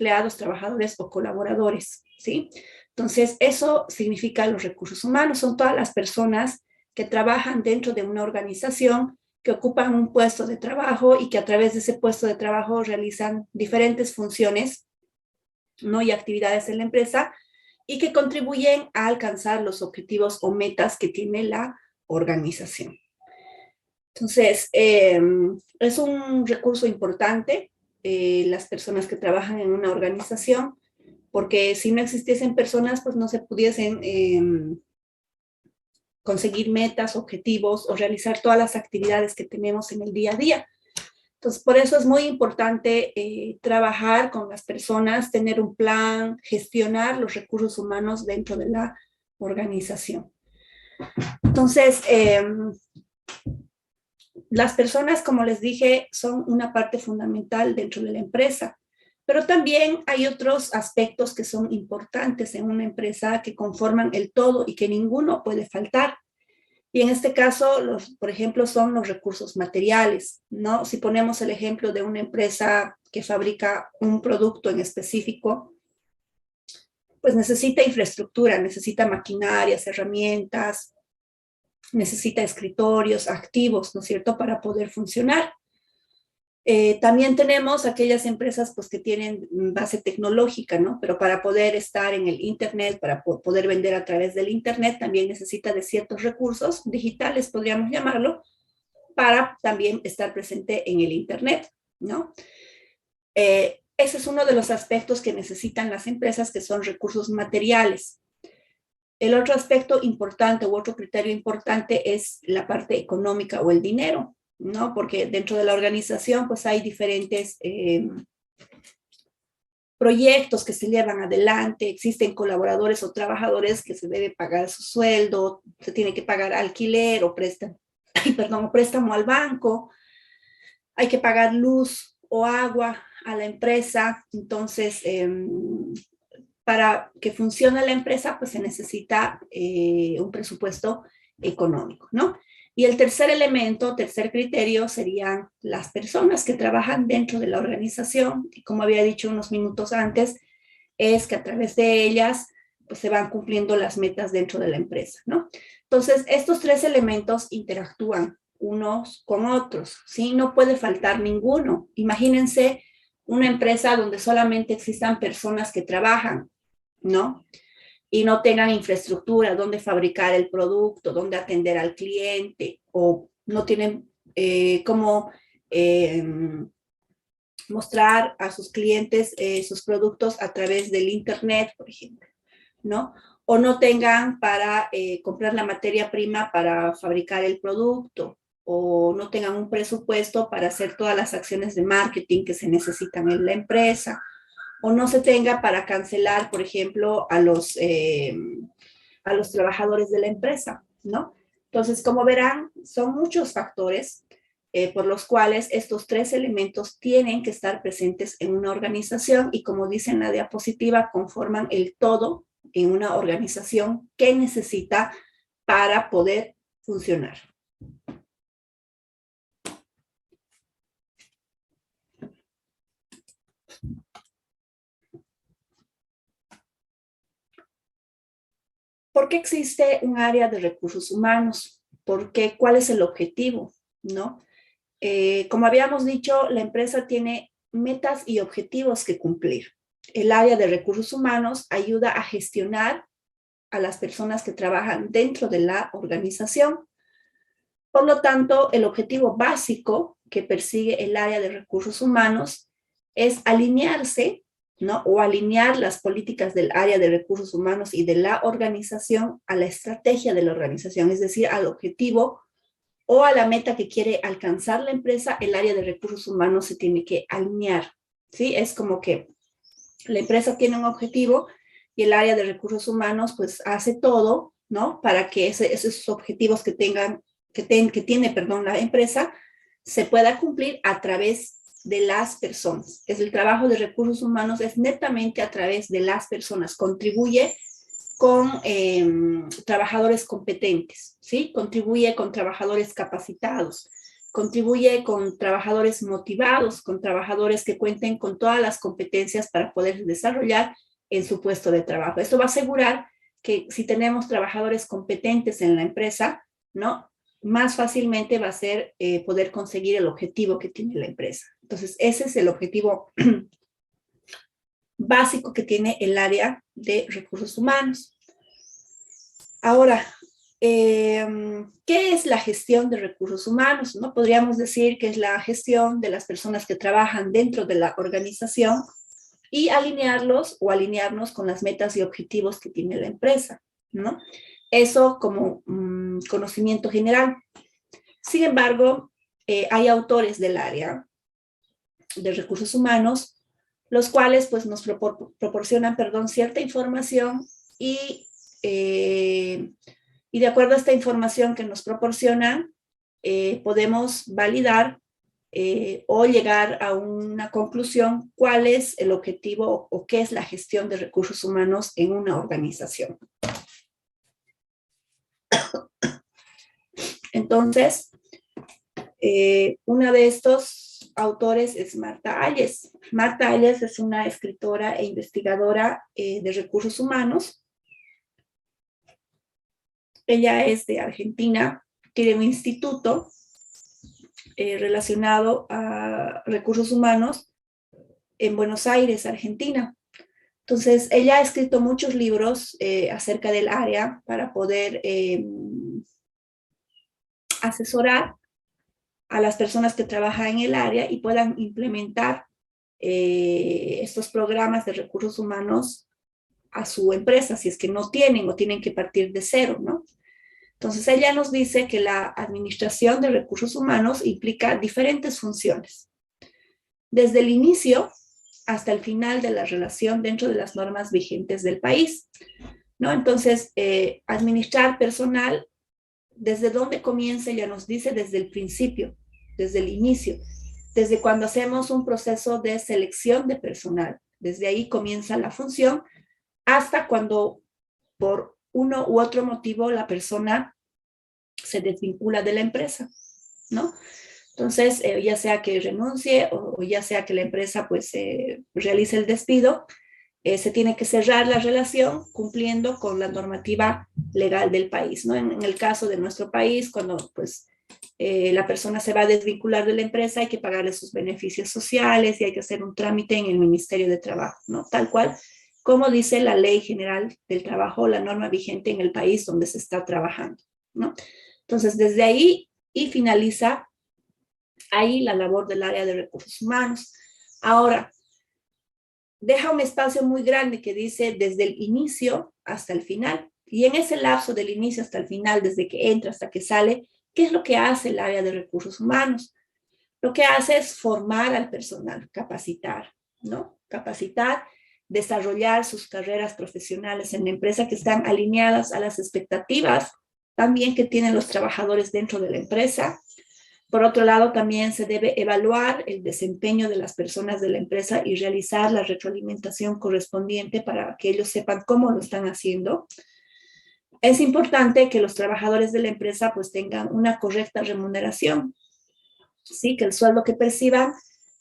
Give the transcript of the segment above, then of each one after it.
empleados, trabajadores o colaboradores, ¿sí? Entonces, eso significa los recursos humanos, son todas las personas que trabajan dentro de una organización, que ocupan un puesto de trabajo y que a través de ese puesto de trabajo realizan diferentes funciones, ¿no? Y actividades en la empresa y que contribuyen a alcanzar los objetivos o metas que tiene la organización. Entonces, es un recurso importante, las personas que trabajan en una organización, porque si no existiesen personas, pues no se pudiesen conseguir metas, objetivos o realizar todas las actividades que tenemos en el día a día. Entonces, por eso es muy importante trabajar con las personas, tener un plan, gestionar los recursos humanos dentro de la organización. Entonces, las personas, como les dije, son una parte fundamental dentro de la empresa, pero también hay otros aspectos que son importantes en una empresa que conforman el todo y que ninguno puede faltar. Y en este caso, por ejemplo, son los recursos materiales, ¿no? Si ponemos el ejemplo de una empresa que fabrica un producto en específico, pues necesita infraestructura, necesita maquinarias, herramientas, necesita escritorios activos, ¿no es cierto?, para poder funcionar. También tenemos aquellas empresas pues, que tienen base tecnológica, ¿no? Pero para poder estar en el Internet, para poder vender a través del Internet, también necesita de ciertos recursos digitales, podríamos llamarlo, para también estar presente en el Internet, ¿no? Ese es uno de los aspectos que necesitan las empresas, que son recursos materiales. El otro aspecto importante u otro criterio importante es la parte económica o el dinero, ¿no? Porque dentro de la organización pues hay diferentes proyectos que se llevan adelante, existen colaboradores o trabajadores que se debe pagar su sueldo, se tiene que pagar alquiler o préstamo, o préstamo al banco, hay que pagar luz o agua a la empresa, entonces para que funcione la empresa pues se necesita un presupuesto económico, ¿no? Y el tercer elemento, tercer criterio, serían las personas que trabajan dentro de la organización, y como había dicho unos minutos antes, es que a través de ellas pues, se van cumpliendo las metas dentro de la empresa, ¿no? Entonces, estos tres elementos interactúan unos con otros, ¿sí? No puede faltar ninguno. Imagínense una empresa donde solamente existan personas que trabajan, ¿no? Y no tengan infraestructura donde fabricar el producto, donde atender al cliente, o no tienen cómo mostrar a sus clientes sus productos a través del Internet, por ejemplo, ¿no? O no tengan para comprar la materia prima para fabricar el producto, o no tengan un presupuesto para hacer todas las acciones de marketing que se necesitan en la empresa, o no se tenga para cancelar, por ejemplo, a los trabajadores de la empresa, ¿no? Entonces, como verán, son muchos factores por los cuales estos tres elementos tienen que estar presentes en una organización y, como dice en la diapositiva, conforman el todo en una organización que necesita para poder funcionar. ¿Por qué existe un área de recursos humanos? ¿Cuál es el objetivo? ¿No? Como habíamos dicho, la empresa tiene metas y objetivos que cumplir. El área de recursos humanos ayuda a gestionar a las personas que trabajan dentro de la organización. Por lo tanto, el objetivo básico que persigue el área de recursos humanos es alinearse, ¿no? O alinear las políticas del área de recursos humanos y de la organización a la estrategia de la organización, es decir, al objetivo o a la meta que quiere alcanzar la empresa. El área de recursos humanos se tiene que alinear, ¿sí? Es como que la empresa tiene un objetivo y el área de recursos humanos pues hace todo, ¿no? Para que esos objetivos que tiene la empresa se pueda cumplir a través de las personas. El trabajo de recursos humanos es netamente a través de las personas, contribuye con trabajadores competentes, ¿sí? Contribuye con trabajadores capacitados, contribuye con trabajadores motivados, con trabajadores que cuenten con todas las competencias para poder desarrollar en su puesto de trabajo. Esto va a asegurar que si tenemos trabajadores competentes en la empresa, ¿no? Más fácilmente va a ser poder conseguir el objetivo que tiene la empresa. Entonces, ese es el objetivo básico que tiene el área de recursos humanos. Ahora, ¿qué es la gestión de recursos humanos? ¿No? Podríamos decir que es la gestión de las personas que trabajan dentro de la organización y alinearlos o alinearnos con las metas y objetivos que tiene la empresa, ¿no? Eso como conocimiento general. Sin embargo, hay autores del área de recursos humanos, los cuales pues, nos proporcionan cierta información y de acuerdo a esta información que nos proporcionan, podemos validar o llegar a una conclusión cuál es el objetivo o qué es la gestión de recursos humanos en una organización. Entonces, una de estos autores es Marta Hayes. Marta Hayes es una escritora e investigadora de recursos humanos. Ella es de Argentina, tiene un instituto relacionado a recursos humanos en Buenos Aires, Argentina. Entonces, ella ha escrito muchos libros acerca del área para poder asesorar a las personas que trabajan en el área y puedan implementar estos programas de recursos humanos a su empresa, si es que no tienen o tienen que partir de cero, ¿no? Entonces, ella nos dice que la administración de recursos humanos implica diferentes funciones. Desde el inicio hasta el final de la relación dentro de las normas vigentes del país, ¿no? Entonces, administrar personal, ¿desde dónde comienza? Ella nos dice desde el principio, desde el inicio, desde cuando hacemos un proceso de selección de personal. Desde ahí comienza la función hasta cuando por uno u otro motivo la persona se desvincula de la empresa, ¿no? Entonces, ya sea que renuncie o ya sea que la empresa pues realice el despido, se tiene que cerrar la relación cumpliendo con la normativa legal del país, ¿no? En el caso de nuestro país, cuando pues la persona se va a desvincular de la empresa, hay que pagarle sus beneficios sociales y hay que hacer un trámite en el Ministerio de Trabajo, ¿no? Tal cual como dice la Ley General del Trabajo, la norma vigente en el país donde se está trabajando, ¿no? Entonces, desde ahí y finaliza ahí la labor del área de recursos humanos. Ahora, deja un espacio muy grande que dice desde el inicio hasta el final. Y en ese lapso del inicio hasta el final, desde que entra hasta que sale, ¿qué es lo que hace el área de recursos humanos? Lo que hace es formar al personal, capacitar, ¿no? Capacitar, desarrollar sus carreras profesionales en la empresa que están alineadas a las expectativas también que tienen los trabajadores dentro de la empresa. Por otro lado, también se debe evaluar el desempeño de las personas de la empresa y realizar la retroalimentación correspondiente para que ellos sepan cómo lo están haciendo. Es importante que los trabajadores de la empresa pues tengan una correcta remuneración, ¿sí? Que el sueldo que perciban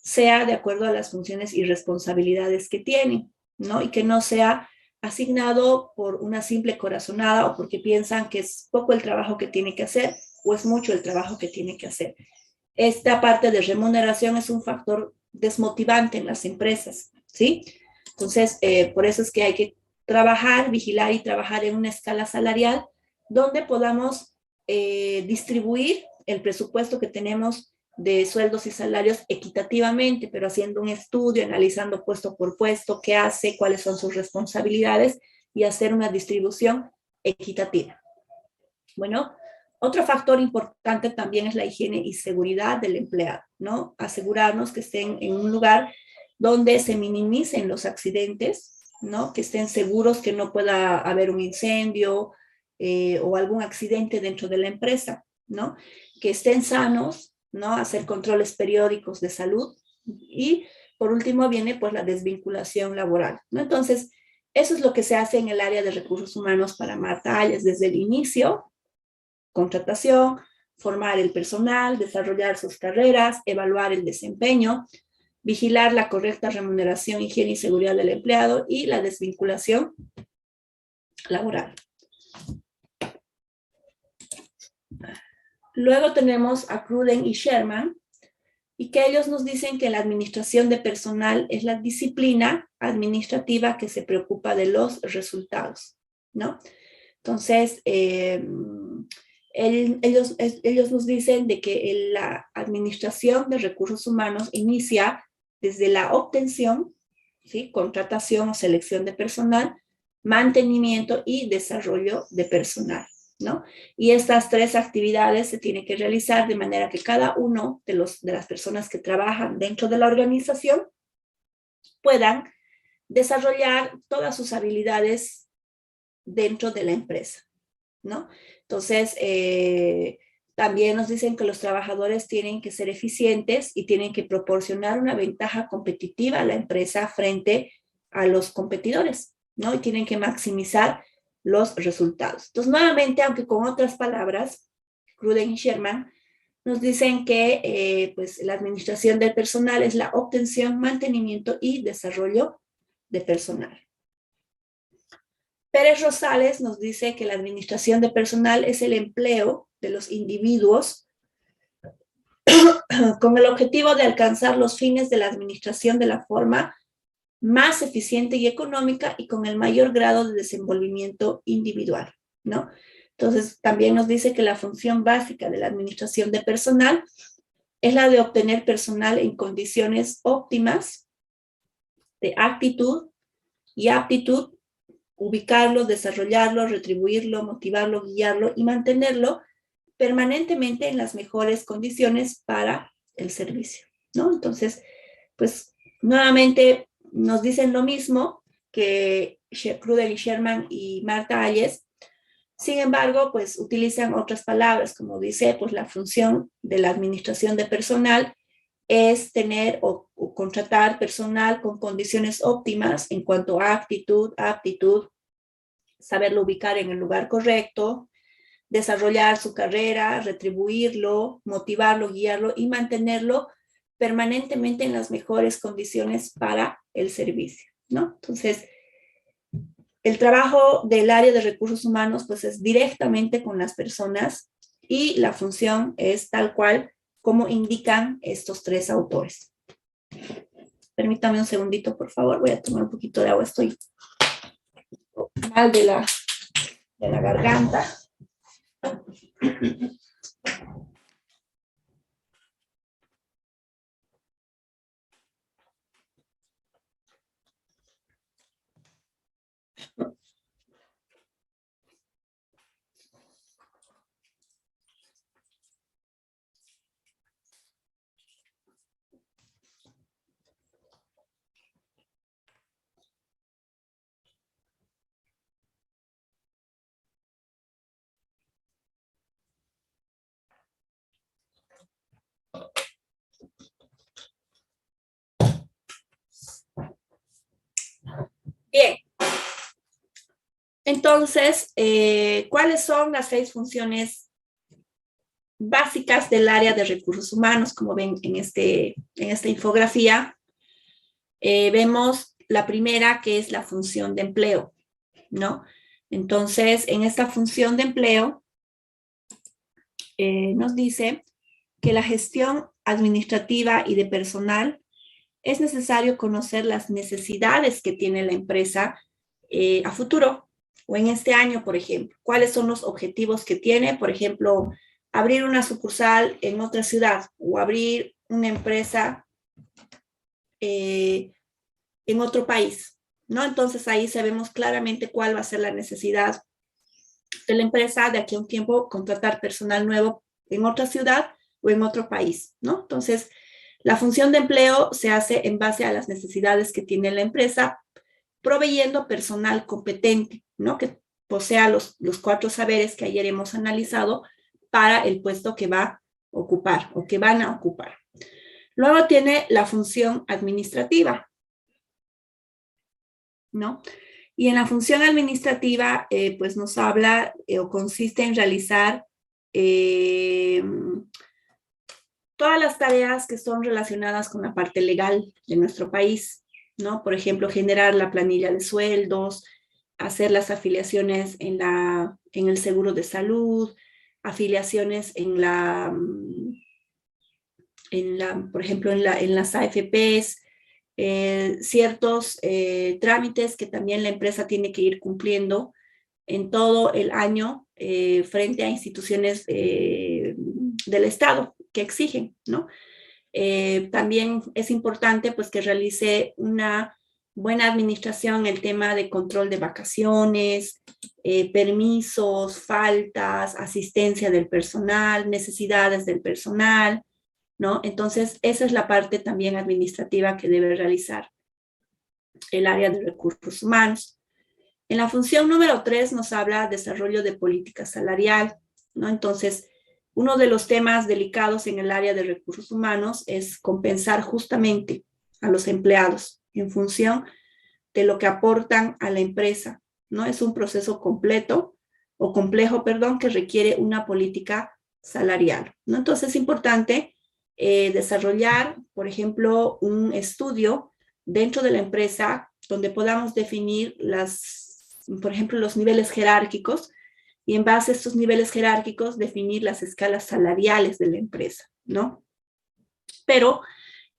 sea de acuerdo a las funciones y responsabilidades que tienen, ¿no? Y que no sea asignado por una simple corazonada o porque piensan que es poco el trabajo que tiene que hacer o es mucho el trabajo que tiene que hacer. Esta parte de remuneración es un factor desmotivante en las empresas, ¿sí? Entonces, por eso es que hay que trabajar, vigilar y trabajar en una escala salarial donde podamos distribuir el presupuesto que tenemos de sueldos y salarios equitativamente, pero haciendo un estudio, analizando puesto por puesto, qué hace, cuáles son sus responsabilidades y hacer una distribución equitativa. Bueno, otro factor importante también es la higiene y seguridad del empleado, ¿no? Asegurarnos que estén en un lugar donde se minimicen los accidentes, ¿no? Que estén seguros que no pueda haber un incendio o algún accidente dentro de la empresa, ¿no? Que estén sanos, ¿no? Hacer controles periódicos de salud y por último viene pues la desvinculación laboral, ¿no? Entonces, eso es lo que se hace en el área de recursos humanos para Marta Hayes desde el inicio, contratación, formar el personal, desarrollar sus carreras, evaluar el desempeño, vigilar la correcta remuneración, higiene y seguridad del empleado y la desvinculación laboral. Luego tenemos a Cruden y Sherman, y que ellos nos dicen que la administración de personal es la disciplina administrativa que se preocupa de los resultados, ¿no? Entonces, ellos nos dicen de que la administración de recursos humanos inicia desde la obtención, ¿sí?, contratación o selección de personal, mantenimiento y desarrollo de personal, ¿no? Y estas tres actividades se tienen que realizar de manera que cada uno de las personas que trabajan dentro de la organización puedan desarrollar todas sus habilidades dentro de la empresa, ¿no? Entonces, también nos dicen que los trabajadores tienen que ser eficientes y tienen que proporcionar una ventaja competitiva a la empresa frente a los competidores, ¿no? Y tienen que maximizar los resultados. Entonces, nuevamente, aunque con otras palabras, Cruden y Sherman nos dicen que pues, la administración del personal es la obtención, mantenimiento y desarrollo de personal. Pérez Rosales nos dice que la administración de personal es el empleo de los individuos con el objetivo de alcanzar los fines de la administración de la forma más eficiente y económica y con el mayor grado de desenvolvimiento individual, ¿no? Entonces, también nos dice que la función básica de la administración de personal es la de obtener personal en condiciones óptimas de actitud y aptitud, ubicarlo, desarrollarlo, retribuirlo, motivarlo, guiarlo y mantenerlo permanentemente en las mejores condiciones para el servicio, ¿no? Entonces, pues, nuevamente nos dicen lo mismo que Cruden y Sherman y Marta Hayes. Sin embargo, pues utilizan otras palabras, como dice, pues la función de la administración de personal es tener o contratar personal con condiciones óptimas en cuanto a actitud, aptitud, saberlo ubicar en el lugar correcto, desarrollar su carrera, retribuirlo, motivarlo, guiarlo y mantenerlo permanentemente en las mejores condiciones para el servicio, ¿no? Entonces, el trabajo del área de recursos humanos pues es directamente con las personas y la función es tal cual como indican estos tres autores. Permítame un segundito, por favor, voy a tomar un poquito de agua, estoy mal de la garganta. Bien. Entonces, ¿cuáles son las 6 funciones básicas del área de recursos humanos? Como ven en esta infografía, vemos la primera, que es la función de empleo, ¿no? Entonces, en esta función de empleo, nos dice que la gestión administrativa y de personal es necesario conocer las necesidades que tiene la empresa a futuro o en este año, por ejemplo. ¿Cuáles son los objetivos que tiene? Por ejemplo, abrir una sucursal en otra ciudad o abrir una empresa en otro país, ¿no? Entonces ahí sabemos claramente cuál va a ser la necesidad de la empresa de aquí a un tiempo, contratar personal nuevo en otra ciudad o en otro país, ¿no? Entonces, la función de empleo se hace en base a las necesidades que tiene la empresa, proveyendo personal competente, ¿no? Que posea los 4 saberes que ayer hemos analizado para el puesto que va a ocupar o que van a ocupar. Luego tiene la función administrativa, ¿no? Y en la función administrativa, pues nos habla o consiste en realizar todas las tareas que son relacionadas con la parte legal de nuestro país, ¿no? Por ejemplo, generar la planilla de sueldos, hacer las afiliaciones en el seguro de salud, afiliaciones por ejemplo, en las AFPs, ciertos trámites que también la empresa tiene que ir cumpliendo en todo el año frente a instituciones del Estado que exigen, ¿no? También es importante pues que realice una buena administración el tema de control de vacaciones, permisos, faltas, asistencia del personal, necesidades del personal, ¿no? Entonces, esa es la parte también administrativa que debe realizar el área de recursos humanos. En la función número 3 nos habla de desarrollo de política salarial, ¿no? Entonces, uno de los temas delicados en el área de recursos humanos es compensar justamente a los empleados en función de lo que aportan a la empresa, ¿no? Es un proceso complejo, que requiere una política salarial, ¿no? Entonces es importante desarrollar, por ejemplo, un estudio dentro de la empresa donde podamos definir por ejemplo, los niveles jerárquicos y en base a estos niveles jerárquicos definir las escalas salariales de la empresa, ¿no? Pero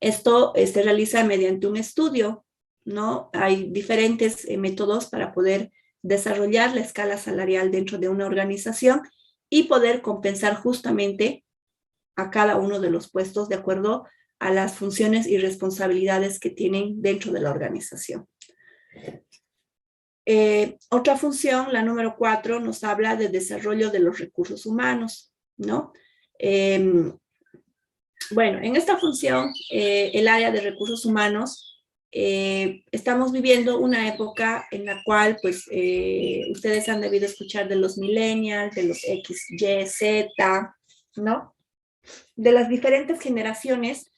esto se realiza mediante un estudio, ¿no? Hay diferentes métodos para poder desarrollar la escala salarial dentro de una organización y poder compensar justamente a cada uno de los puestos de acuerdo a las funciones y responsabilidades que tienen dentro de la organización. Otra función, la número 4, nos habla de desarrollo de los recursos humanos, ¿no? Bueno, en esta función, el área de recursos humanos, estamos viviendo una época en la cual, pues, ustedes han debido escuchar de los millennials, de los X, Y, Z, ¿no? De las diferentes generaciones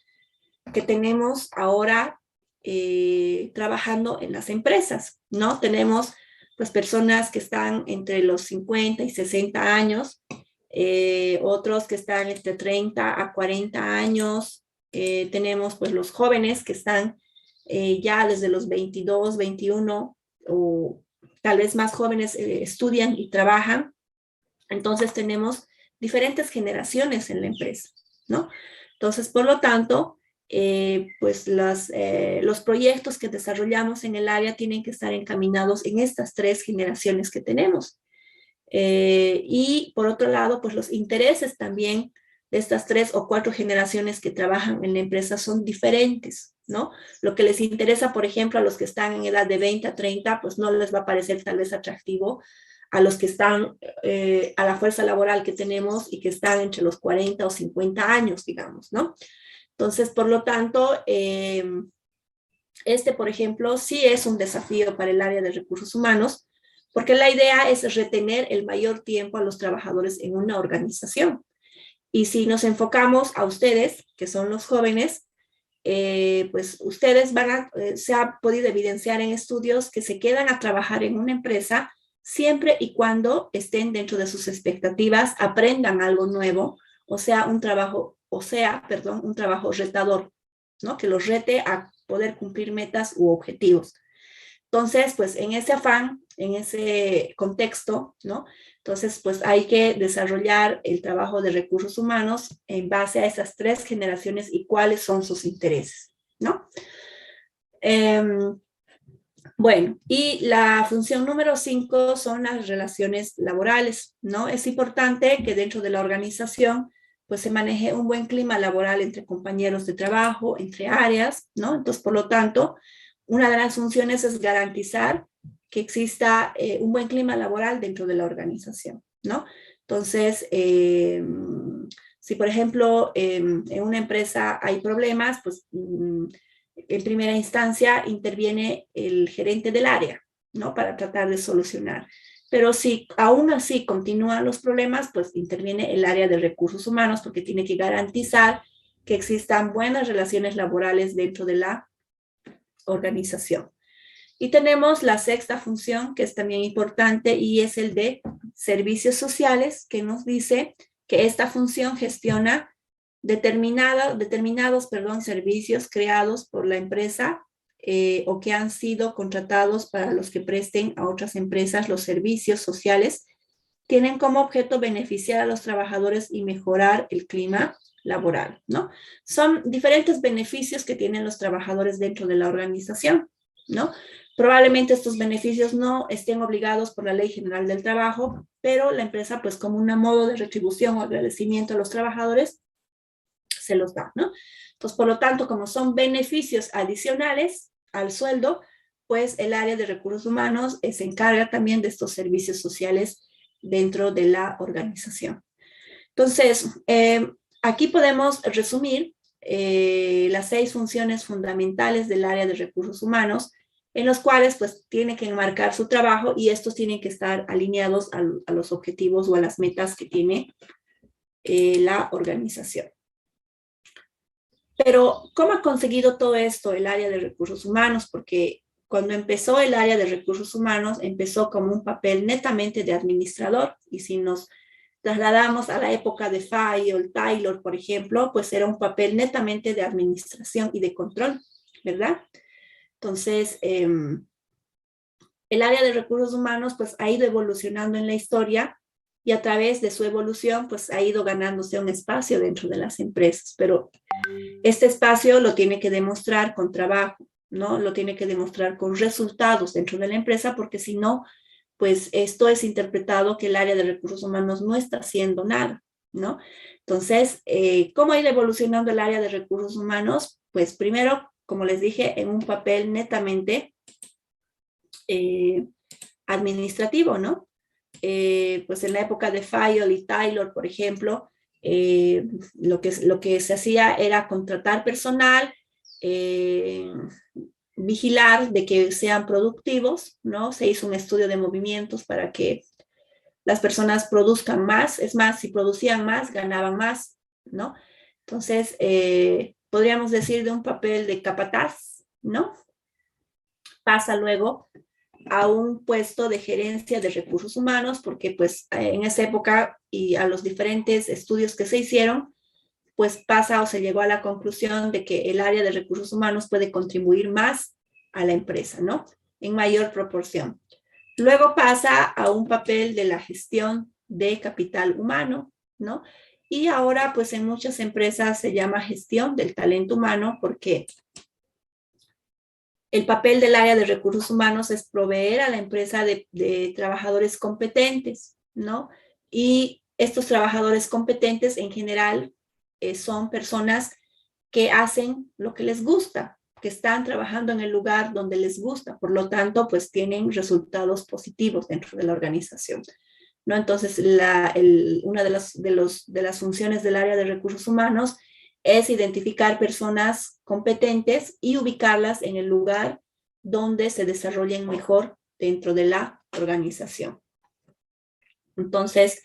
que tenemos ahora trabajando en las empresas, ¿no? Tenemos pues personas que están entre los 50 y 60 años, otros que están entre 30 a 40 años, tenemos pues los jóvenes que están ya desde los 22, 21 o tal vez más jóvenes estudian y trabajan. Entonces tenemos diferentes generaciones en la empresa, ¿no? Entonces, por lo tanto, pues los proyectos que desarrollamos en el área tienen que estar encaminados en estas 3 generaciones que tenemos. Y por otro lado, pues los intereses también de estas 3 o 4 generaciones que trabajan en la empresa son diferentes, ¿no? Lo que les interesa, por ejemplo, a los que están en edad de 20 a 30, pues no les va a parecer tal vez atractivo a los que están a la fuerza laboral que tenemos y que están entre los 40 o 50 años, digamos, ¿no? Entonces, por lo tanto, por ejemplo, sí es un desafío para el área de recursos humanos, porque la idea es retener el mayor tiempo a los trabajadores en una organización. Y si nos enfocamos a ustedes, que son los jóvenes, pues ustedes se ha podido evidenciar en estudios que se quedan a trabajar en una empresa siempre y cuando estén dentro de sus expectativas, aprendan algo nuevo, un trabajo retador, ¿no? Que los rete a poder cumplir metas u objetivos. Entonces, pues en ese afán, en ese contexto, ¿no? Entonces, pues hay que desarrollar el trabajo de recursos humanos en base a esas 3 generaciones y cuáles son sus intereses, ¿no? Bueno, y la función número 5 son las relaciones laborales, ¿no? Es importante que dentro de la organización pues se maneje un buen clima laboral entre compañeros de trabajo, entre áreas, ¿no? Entonces, por lo tanto, una de las funciones es garantizar que exista un buen clima laboral dentro de la organización, ¿no? Entonces, si por ejemplo en una empresa hay problemas, pues en primera instancia interviene el gerente del área, ¿no? Para tratar de solucionar. Pero si aún así continúan los problemas, pues interviene el área de recursos humanos porque tiene que garantizar que existan buenas relaciones laborales dentro de la organización. Y tenemos la 6ª función, que es también importante, y es el de servicios sociales, que nos dice que esta función gestiona determinados servicios creados por la empresa o que han sido contratados para los que presten a otras empresas los servicios sociales, tienen como objeto beneficiar a los trabajadores y mejorar el clima laboral, ¿no? Son diferentes beneficios que tienen los trabajadores dentro de la organización, ¿no? Probablemente estos beneficios no estén obligados por la Ley General del Trabajo, pero la empresa, pues como un modo de retribución o agradecimiento a los trabajadores, se los da, ¿no? Entonces, por lo tanto, como son beneficios adicionales al sueldo, pues el área de recursos humanos se encarga también de estos servicios sociales dentro de la organización. Entonces, aquí podemos resumir las 6 funciones fundamentales del área de recursos humanos, en los cuales pues tiene que enmarcar su trabajo y estos tienen que estar alineados a los objetivos o a las metas que tiene la organización. Pero, ¿cómo ha conseguido todo esto el área de recursos humanos? Porque cuando empezó el área de recursos humanos, empezó como un papel netamente de administrador, y si nos trasladamos a la época de Fayol, Taylor, por ejemplo, pues era un papel netamente de administración y de control, ¿verdad? Entonces, el área de recursos humanos pues ha ido evolucionando en la historia y a través de su evolución pues ha ido ganándose un espacio dentro de las empresas, pero este espacio lo tiene que demostrar con trabajo, ¿no? Lo tiene que demostrar con resultados dentro de la empresa, porque si no, pues esto es interpretado que el área de recursos humanos no está haciendo nada, ¿no? Entonces, ¿cómo ha ido evolucionando el área de recursos humanos? Pues primero, como les dije, en un papel netamente administrativo, ¿no? Pues en la época de Fayol y Taylor, por ejemplo, lo que se hacía era contratar personal, vigilar de que sean productivos, ¿no? Se hizo un estudio de movimientos para que las personas produzcan más, es más, si producían más, ganaban más, ¿no? Entonces, podríamos decir de un papel de capataz, ¿no? Pasa luego a un puesto de gerencia de recursos humanos, porque pues en esa época y a los diferentes estudios que se hicieron, pues pasa o se llegó a la conclusión de que el área de recursos humanos puede contribuir más a la empresa, ¿no? En mayor proporción. Luego pasa a un papel de la gestión de capital humano, ¿no? Y ahora, pues en muchas empresas se llama gestión del talento humano, porque el papel del área de recursos humanos es proveer a la empresa de trabajadores competentes, ¿no? Y estos trabajadores competentes en general son personas que hacen lo que les gusta, que están trabajando en el lugar donde les gusta, por lo tanto, pues tienen resultados positivos dentro de la organización, ¿no? Entonces, una de las funciones del área de recursos humanos es identificar personas competentes y ubicarlas en el lugar donde se desarrollen mejor dentro de la organización. Entonces,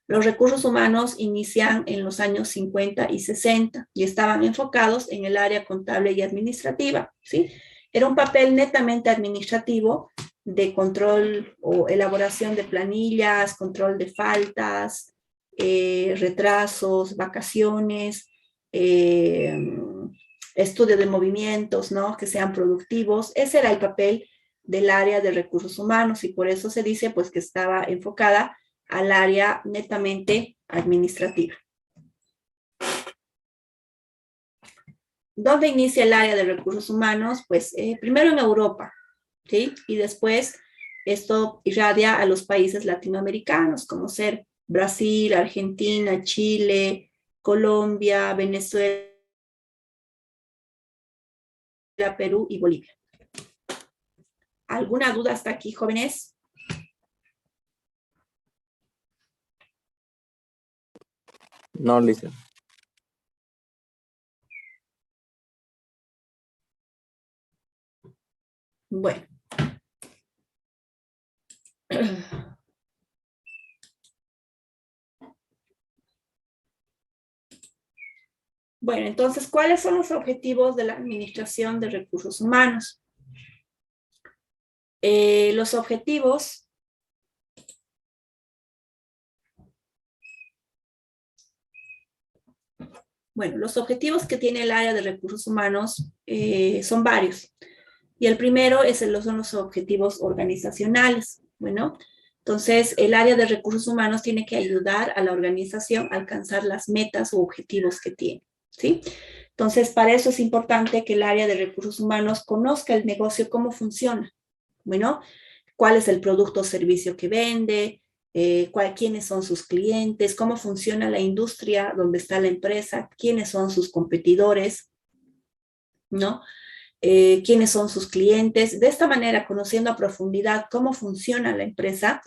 los recursos humanos inician en los años 50 y 60 y estaban enfocados en el área contable y administrativa, ¿sí? Era un papel netamente administrativo de control o elaboración de planillas, control de faltas, retrasos, vacaciones, estudio de movimientos, ¿no? Que sean productivos. Ese era el papel del área de recursos humanos y por eso se dice pues que estaba enfocada al área netamente administrativa. ¿Dónde inicia el área de recursos humanos? Pues primero en Europa, ¿sí? Y después esto irradia a los países latinoamericanos, como ser Brasil, Argentina, Chile, Colombia, Venezuela, Perú y Bolivia. ¿Alguna duda hasta aquí, jóvenes? No, Lisa. Bueno. Bueno, entonces, ¿cuáles son los objetivos de la Administración de Recursos Humanos? Los objetivos Bueno, los objetivos que tiene el área de recursos humanos son varios. Y el primero son los objetivos organizacionales. Bueno, entonces el área de recursos humanos tiene que ayudar a la organización a alcanzar las metas o objetivos que tiene, ¿sí? Entonces, para eso es importante que el área de recursos humanos conozca el negocio, cómo funciona. Bueno, cuál es el producto o servicio que vende, quiénes son sus clientes, cómo funciona la industria donde está la empresa, quiénes son sus competidores, ¿no? Quiénes son sus clientes. De esta manera, conociendo a profundidad cómo funciona la empresa,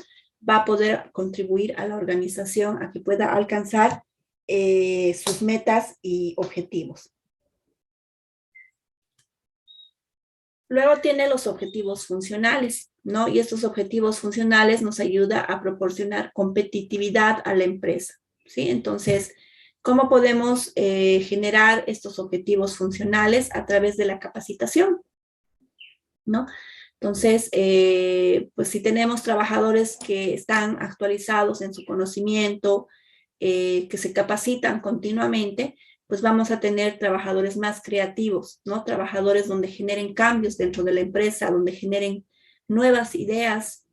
va a poder contribuir a la organización a que pueda alcanzar sus metas y objetivos. Luego tiene los objetivos funcionales, ¿no? Y estos objetivos funcionales nos ayudan a proporcionar competitividad a la empresa, ¿sí? Entonces, ¿cómo podemos generar estos objetivos funcionales? A través de la capacitación, ¿no? Entonces, pues si tenemos trabajadores que están actualizados en su conocimiento, que se capacitan continuamente, pues vamos a tener trabajadores más creativos, ¿no? Trabajadores donde generen cambios dentro de la empresa, donde generen nuevas ideas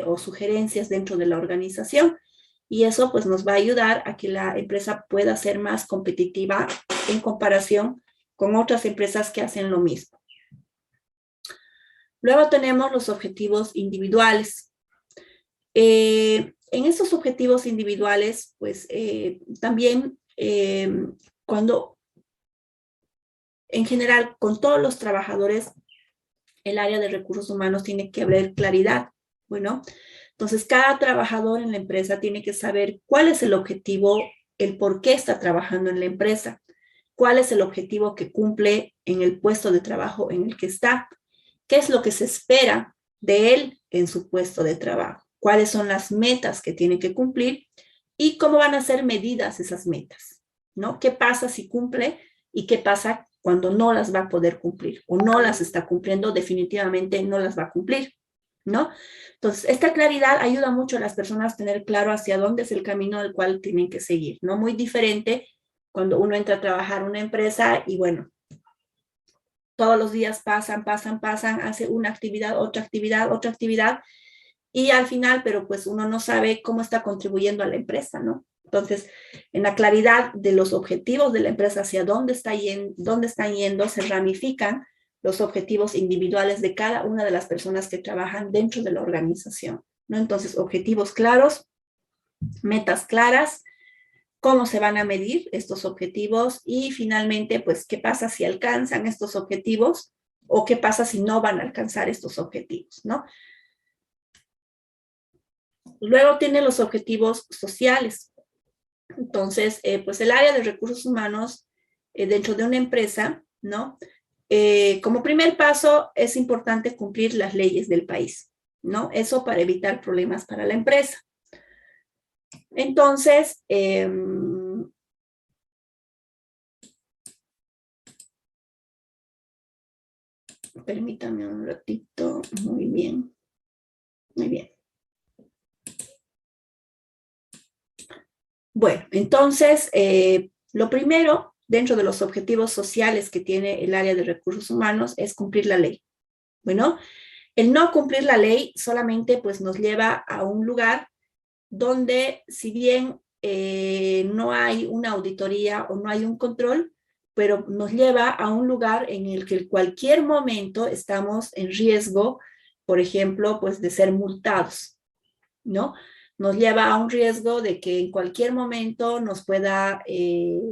o sugerencias dentro de la organización. Y eso pues nos va a ayudar a que la empresa pueda ser más competitiva en comparación con otras empresas que hacen lo mismo. Luego tenemos los objetivos individuales. En estos objetivos individuales, pues también cuando en general con todos los trabajadores, el área de recursos humanos tiene que haber claridad. Bueno, entonces cada trabajador en la empresa tiene que saber cuál es el objetivo, el por qué está trabajando en la empresa, cuál es el objetivo que cumple en el puesto de trabajo en el que está, qué es lo que se espera de él en su puesto de trabajo, cuáles son las metas que tiene que cumplir y cómo van a ser medidas esas metas, ¿no? ¿Qué pasa si cumple y qué pasa cuando no las va a poder cumplir o no las está cumpliendo? Definitivamente no las va a cumplir, ¿no? Entonces, esta claridad ayuda mucho a las personas a tener claro hacia dónde es el camino al cual tienen que seguir, ¿no? Muy diferente cuando uno entra a trabajar en una empresa y bueno, todos los días pasan, hace una actividad, otra actividad, y al final, pero pues uno no sabe cómo está contribuyendo a la empresa, ¿no? Entonces, en la claridad de los objetivos de la empresa, hacia dónde están yendo, se ramifican los objetivos individuales de cada una de las personas que trabajan dentro de la organización, ¿no? Entonces, objetivos claros, metas claras, cómo se van a medir estos objetivos y finalmente, pues, qué pasa si alcanzan estos objetivos o qué pasa si no van a alcanzar estos objetivos, ¿no? Luego tiene los objetivos sociales. Entonces, pues el área de recursos humanos dentro de una empresa, ¿no? Como primer paso es importante cumplir las leyes del país, ¿no? Eso para evitar problemas para la empresa. Entonces, permítame un ratito. Muy bien. Muy bien. Bueno, entonces, lo primero dentro de los objetivos sociales que tiene el área de recursos humanos es cumplir la ley. Bueno, el no cumplir la ley solamente pues nos lleva a un lugar donde si bien no hay una auditoría o no hay un control, pero nos lleva a un lugar en el que en cualquier momento estamos en riesgo, por ejemplo, pues de ser multados, ¿no? Nos lleva a un riesgo de que en cualquier momento nos pueda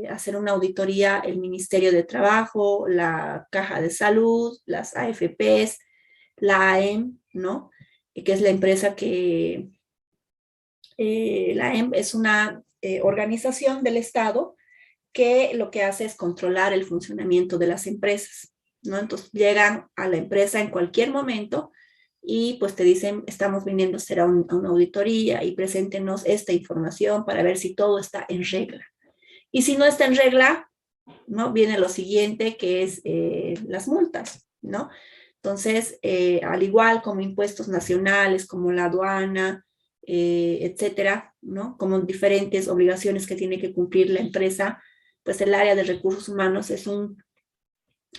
hacer una auditoría el Ministerio de Trabajo, la Caja de Salud, las AFPs, la AEM, ¿no? Que es la empresa que la AEM es una organización del Estado que lo que hace es controlar el funcionamiento de las empresas, ¿no? Entonces llegan a la empresa en cualquier momento y pues te dicen, estamos viniendo a hacer una auditoría y preséntenos esta información para ver si todo está en regla. Y si no está en regla, ¿no? Viene lo siguiente que es las multas, ¿no? Entonces, al igual como impuestos nacionales, como la aduana, etcétera, ¿no? Como diferentes obligaciones que tiene que cumplir la empresa, pues el área de recursos humanos es un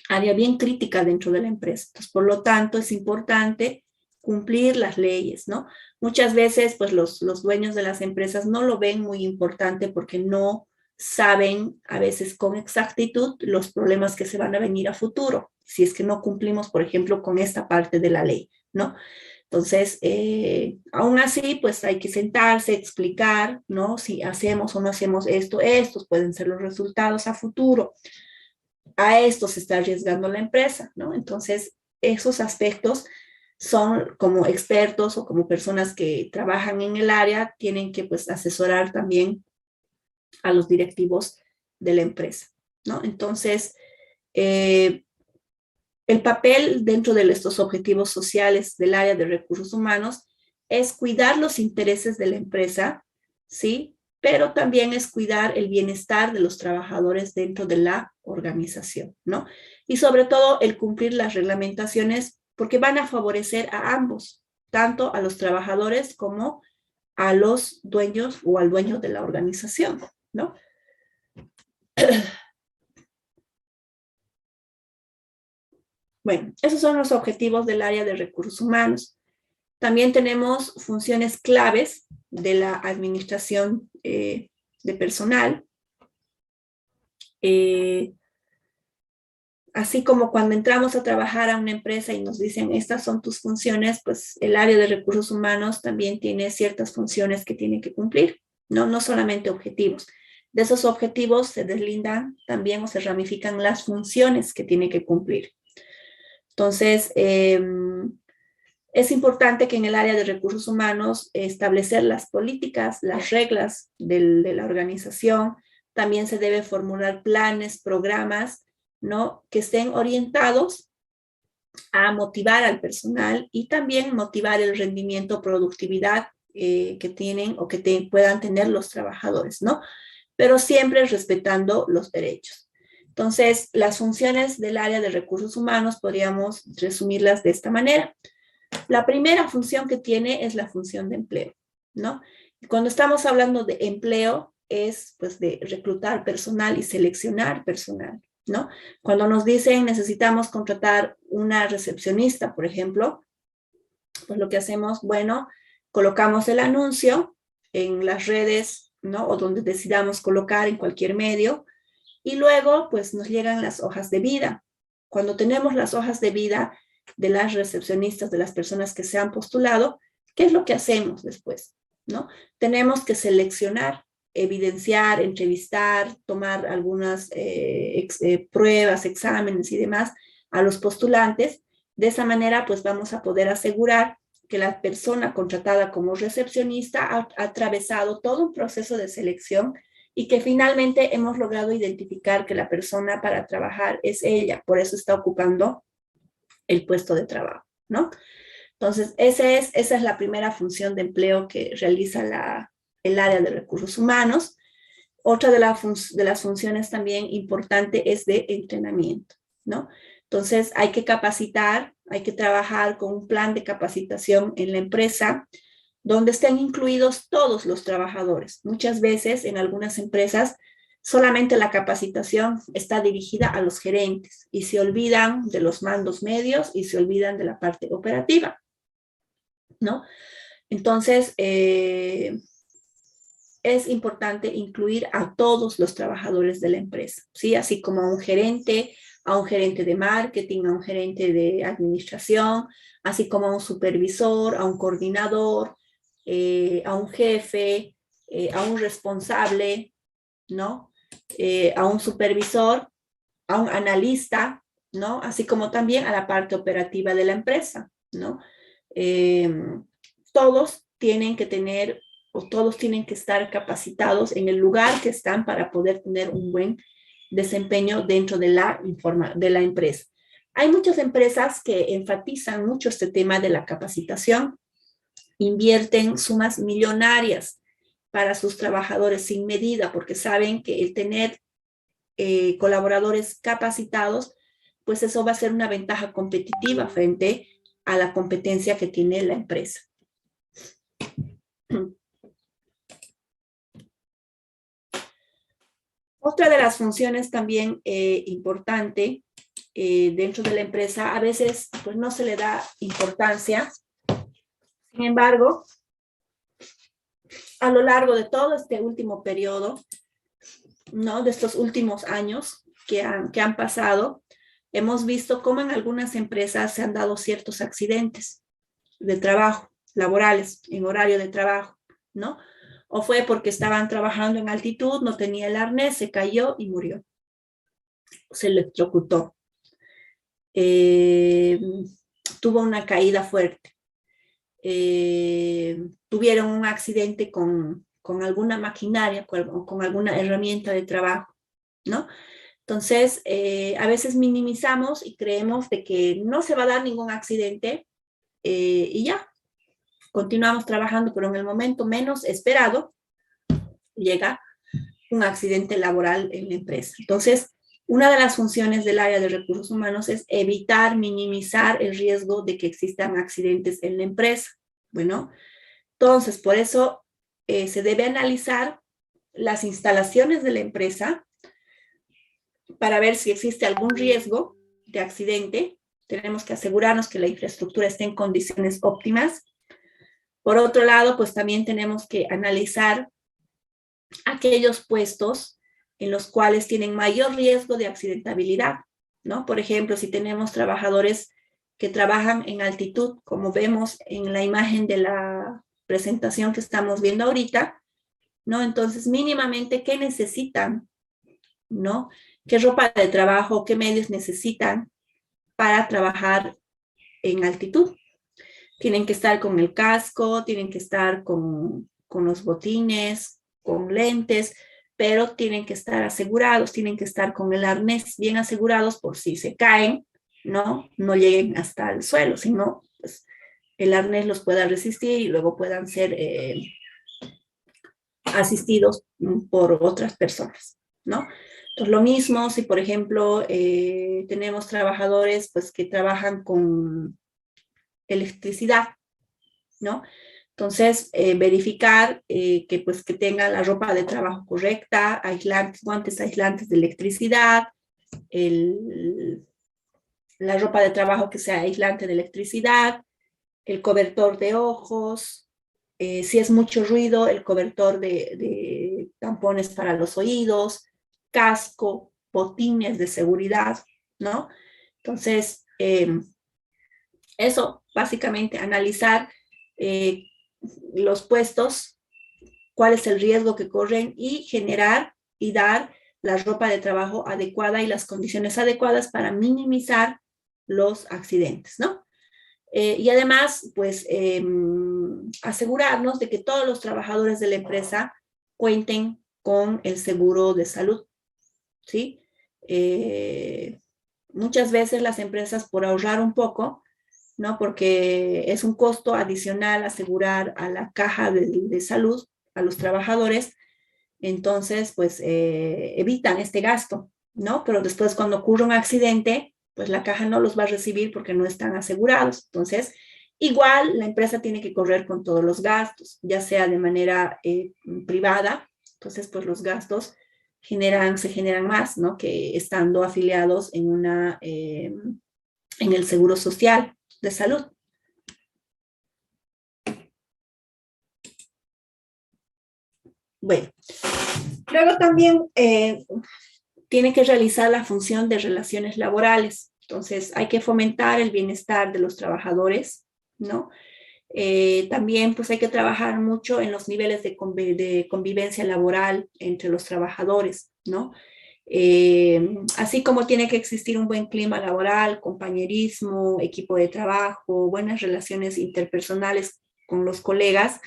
área bien crítica dentro de la empresa. Entonces, por lo tanto, es importante cumplir las leyes, ¿no? Muchas veces, pues los dueños de las empresas no lo ven muy importante porque no saben a veces con exactitud los problemas que se van a venir a futuro, si es que no cumplimos, por ejemplo, con esta parte de la ley, ¿no? Entonces, aún así, pues hay que sentarse, explicar, ¿no? Si hacemos o no hacemos esto, estos pueden ser los resultados a futuro. A esto se está arriesgando la empresa, ¿no? Entonces, esos aspectos son como expertos o como personas que trabajan en el área, tienen que pues asesorar también a los directivos de la empresa, ¿no? Entonces, el papel dentro de estos objetivos sociales del área de recursos humanos es cuidar los intereses de la empresa, ¿sí? Pero también es cuidar el bienestar de los trabajadores dentro de la organización, ¿no? Y sobre todo el cumplir las reglamentaciones porque van a favorecer a ambos, tanto a los trabajadores como a los dueños o al dueño de la organización, ¿no? Bueno, esos son los objetivos del área de recursos humanos. También tenemos funciones claves de la administración de personal. Así como cuando entramos a trabajar a una empresa y nos dicen, estas son tus funciones, pues el área de recursos humanos también tiene ciertas funciones que tiene que cumplir, ¿no? No solamente objetivos. De esos objetivos se deslindan también o se ramifican las funciones que tiene que cumplir. Entonces, es importante que en el área de recursos humanos establecer las políticas, las reglas de la organización. También se debe formular planes, programas, ¿no? Que estén orientados a motivar al personal y también motivar el rendimiento, productividad que tienen o que puedan tener los trabajadores, ¿no? Pero siempre respetando los derechos. Entonces, las funciones del área de recursos humanos podríamos resumirlas de esta manera. La primera función que tiene es la función de empleo, ¿no? Cuando estamos hablando de empleo es pues de reclutar personal y seleccionar personal, ¿no? Cuando nos dicen necesitamos contratar una recepcionista, por ejemplo, pues lo que hacemos, bueno, colocamos el anuncio en las redes, ¿no? O donde decidamos colocar en cualquier medio y luego pues nos llegan las hojas de vida. Cuando tenemos las hojas de vida de las recepcionistas, de las personas que se han postulado, ¿qué es lo que hacemos después? ¿No? Tenemos que seleccionar, evidenciar, entrevistar, tomar algunas pruebas, exámenes y demás a los postulantes. De esa manera, pues vamos a poder asegurar que la persona contratada como recepcionista ha atravesado todo un proceso de selección y que finalmente hemos logrado identificar que la persona para trabajar es ella, por eso está ocupando el puesto de trabajo, ¿no? Entonces, esa es la primera función de empleo que realiza el área de recursos humanos. Otra de las funciones también importante es de entrenamiento, ¿no? Entonces, hay que capacitar, hay que trabajar con un plan de capacitación en la empresa donde estén incluidos todos los trabajadores. Muchas veces en algunas empresas solamente la capacitación está dirigida a los gerentes y se olvidan de los mandos medios y se olvidan de la parte operativa, ¿no? Entonces, es importante incluir a todos los trabajadores de la empresa, ¿sí? Así como a un gerente de marketing, a un gerente de administración, así como a un supervisor, a un coordinador, a un jefe, a un responsable, ¿no? A un supervisor, a un analista, ¿no? Así como también a la parte operativa de la empresa, ¿no? Todos tienen que tener o todos tienen que estar capacitados en el lugar que están para poder tener un buen desempeño dentro de la empresa. Hay muchas empresas que enfatizan mucho este tema de la capacitación, invierten sumas millonarias para sus trabajadores sin medida, porque saben que el tener colaboradores capacitados, pues eso va a ser una ventaja competitiva frente a la competencia que tiene la empresa. Otra de las funciones también importante dentro de la empresa, a veces pues no se le da importancia. Sin embargo, a lo largo de todo este último periodo, ¿no? De estos últimos años que han pasado, hemos visto cómo en algunas empresas se han dado ciertos accidentes de trabajo, laborales, en horario de trabajo, ¿no? O fue porque estaban trabajando en altitud, no tenía el arnés, se cayó y murió. Se electrocutó. Tuvo una caída fuerte. Tuvieron un accidente con alguna maquinaria, con alguna herramienta de trabajo, ¿no? Entonces, a veces minimizamos y creemos de que no se va a dar ningún accidente y ya, continuamos trabajando, pero en el momento menos esperado llega un accidente laboral en la empresa. Entonces, una de las funciones del área de recursos humanos es evitar, minimizar el riesgo de que existan accidentes en la empresa. Bueno, entonces, por eso se debe analizar las instalaciones de la empresa para ver si existe algún riesgo de accidente. Tenemos que asegurarnos que la infraestructura esté en condiciones óptimas. Por otro lado, pues también tenemos que analizar aquellos puestos en los cuales tienen mayor riesgo de accidentabilidad, ¿no? Por ejemplo, si tenemos trabajadores que trabajan en altitud, como vemos en la imagen de la presentación que estamos viendo ahorita, ¿no? Entonces, mínimamente, ¿qué necesitan? ¿No? ¿Qué ropa de trabajo, qué medios necesitan para trabajar en altitud? Tienen que estar con el casco, tienen que estar con los botines, con lentes, pero tienen que estar asegurados, tienen que estar con el arnés bien asegurados por si se caen, no lleguen hasta el suelo, sino pues, el arnés los pueda resistir y luego puedan ser asistidos por otras personas, ¿no? Entonces, lo mismo si, por ejemplo, tenemos trabajadores pues, que trabajan con electricidad, ¿no? Entonces, verificar que, pues, que tenga la ropa de trabajo correcta, aislantes, guantes aislantes de electricidad, la ropa de trabajo que sea aislante de electricidad, el cobertor de ojos, si es mucho ruido, el cobertor de tampones para los oídos, casco, botines de seguridad, ¿no? Entonces, eso, básicamente, analizar los puestos, cuál es el riesgo que corren y generar y dar la ropa de trabajo adecuada y las condiciones adecuadas para minimizar los accidentes, ¿no? Y además, pues, asegurarnos de que todos los trabajadores de la empresa cuenten con el seguro de salud, ¿sí? Muchas veces las empresas, por ahorrar un poco, ¿no? Porque es un costo adicional asegurar a la caja de salud a los trabajadores, entonces, pues, evitan este gasto, ¿no? Pero después cuando ocurre un accidente, pues la caja no los va a recibir porque no están asegurados. Entonces, igual la empresa tiene que correr con todos los gastos, ya sea de manera privada, entonces, pues los gastos se generan más, ¿no? Que estando afiliados en el Seguro Social de Salud. Bueno, luego también tiene que realizar la función de relaciones laborales. Entonces, hay que fomentar el bienestar de los trabajadores, ¿no? También, pues, hay que trabajar mucho en los niveles de convivencia laboral entre los trabajadores, ¿no? Así como tiene que existir un buen clima laboral, compañerismo, equipo de trabajo, buenas relaciones interpersonales con los colegas,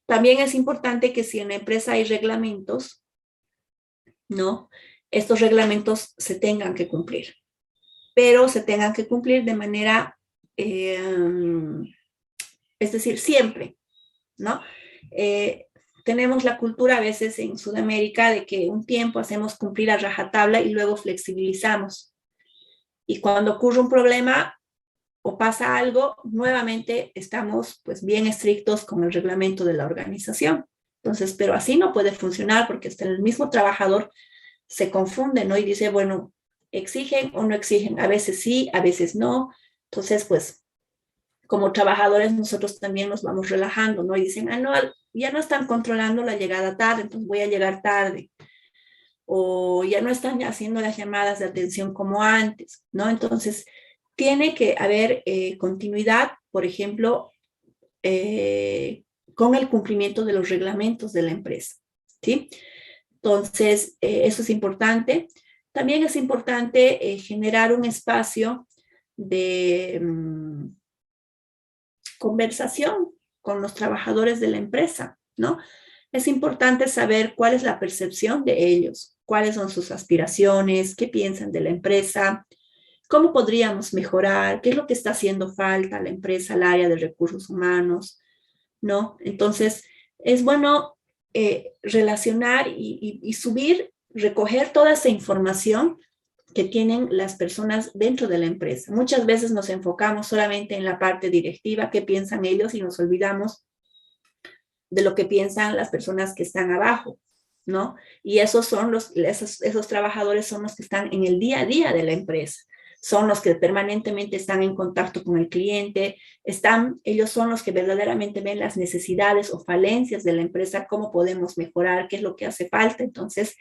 también es importante que si en la empresa hay reglamentos, ¿no? Estos reglamentos se tengan que cumplir, pero se tengan que cumplir de manera, es decir, siempre, ¿no? Tenemos la cultura a veces en Sudamérica de que un tiempo hacemos cumplir a rajatabla y luego flexibilizamos. Y cuando ocurre un problema o pasa algo, nuevamente estamos pues bien estrictos con el reglamento de la organización. Entonces, pero así no puede funcionar porque hasta el mismo trabajador se confunde, ¿no? Y dice, bueno, ¿exigen o no exigen? A veces sí, a veces no. Entonces, pues, como trabajadores nosotros también nos vamos relajando, ¿no? Y dicen, ah, no, ya no están controlando la llegada tarde, entonces voy a llegar tarde. O ya no están haciendo las llamadas de atención como antes, ¿no? Entonces, tiene que haber continuidad, por ejemplo, con el cumplimiento de los reglamentos de la empresa, ¿sí? Entonces, eso es importante. También es importante generar un espacio de conversación con los trabajadores de la empresa, ¿no? Es importante saber cuál es la percepción de ellos, cuáles son sus aspiraciones, qué piensan de la empresa, cómo podríamos mejorar, qué es lo que está haciendo falta a la empresa, al área de recursos humanos, ¿no? Entonces, es bueno relacionar y subir, recoger toda esa información que tienen las personas dentro de la empresa. Muchas veces nos enfocamos solamente en la parte directiva, qué piensan ellos, y nos olvidamos de lo que piensan las personas que están abajo, ¿no? Y esos trabajadores son los que están en el día a día de la empresa, son los que permanentemente están en contacto con el cliente, ellos son los que verdaderamente ven las necesidades o falencias de la empresa, cómo podemos mejorar, qué es lo que hace falta. Entonces,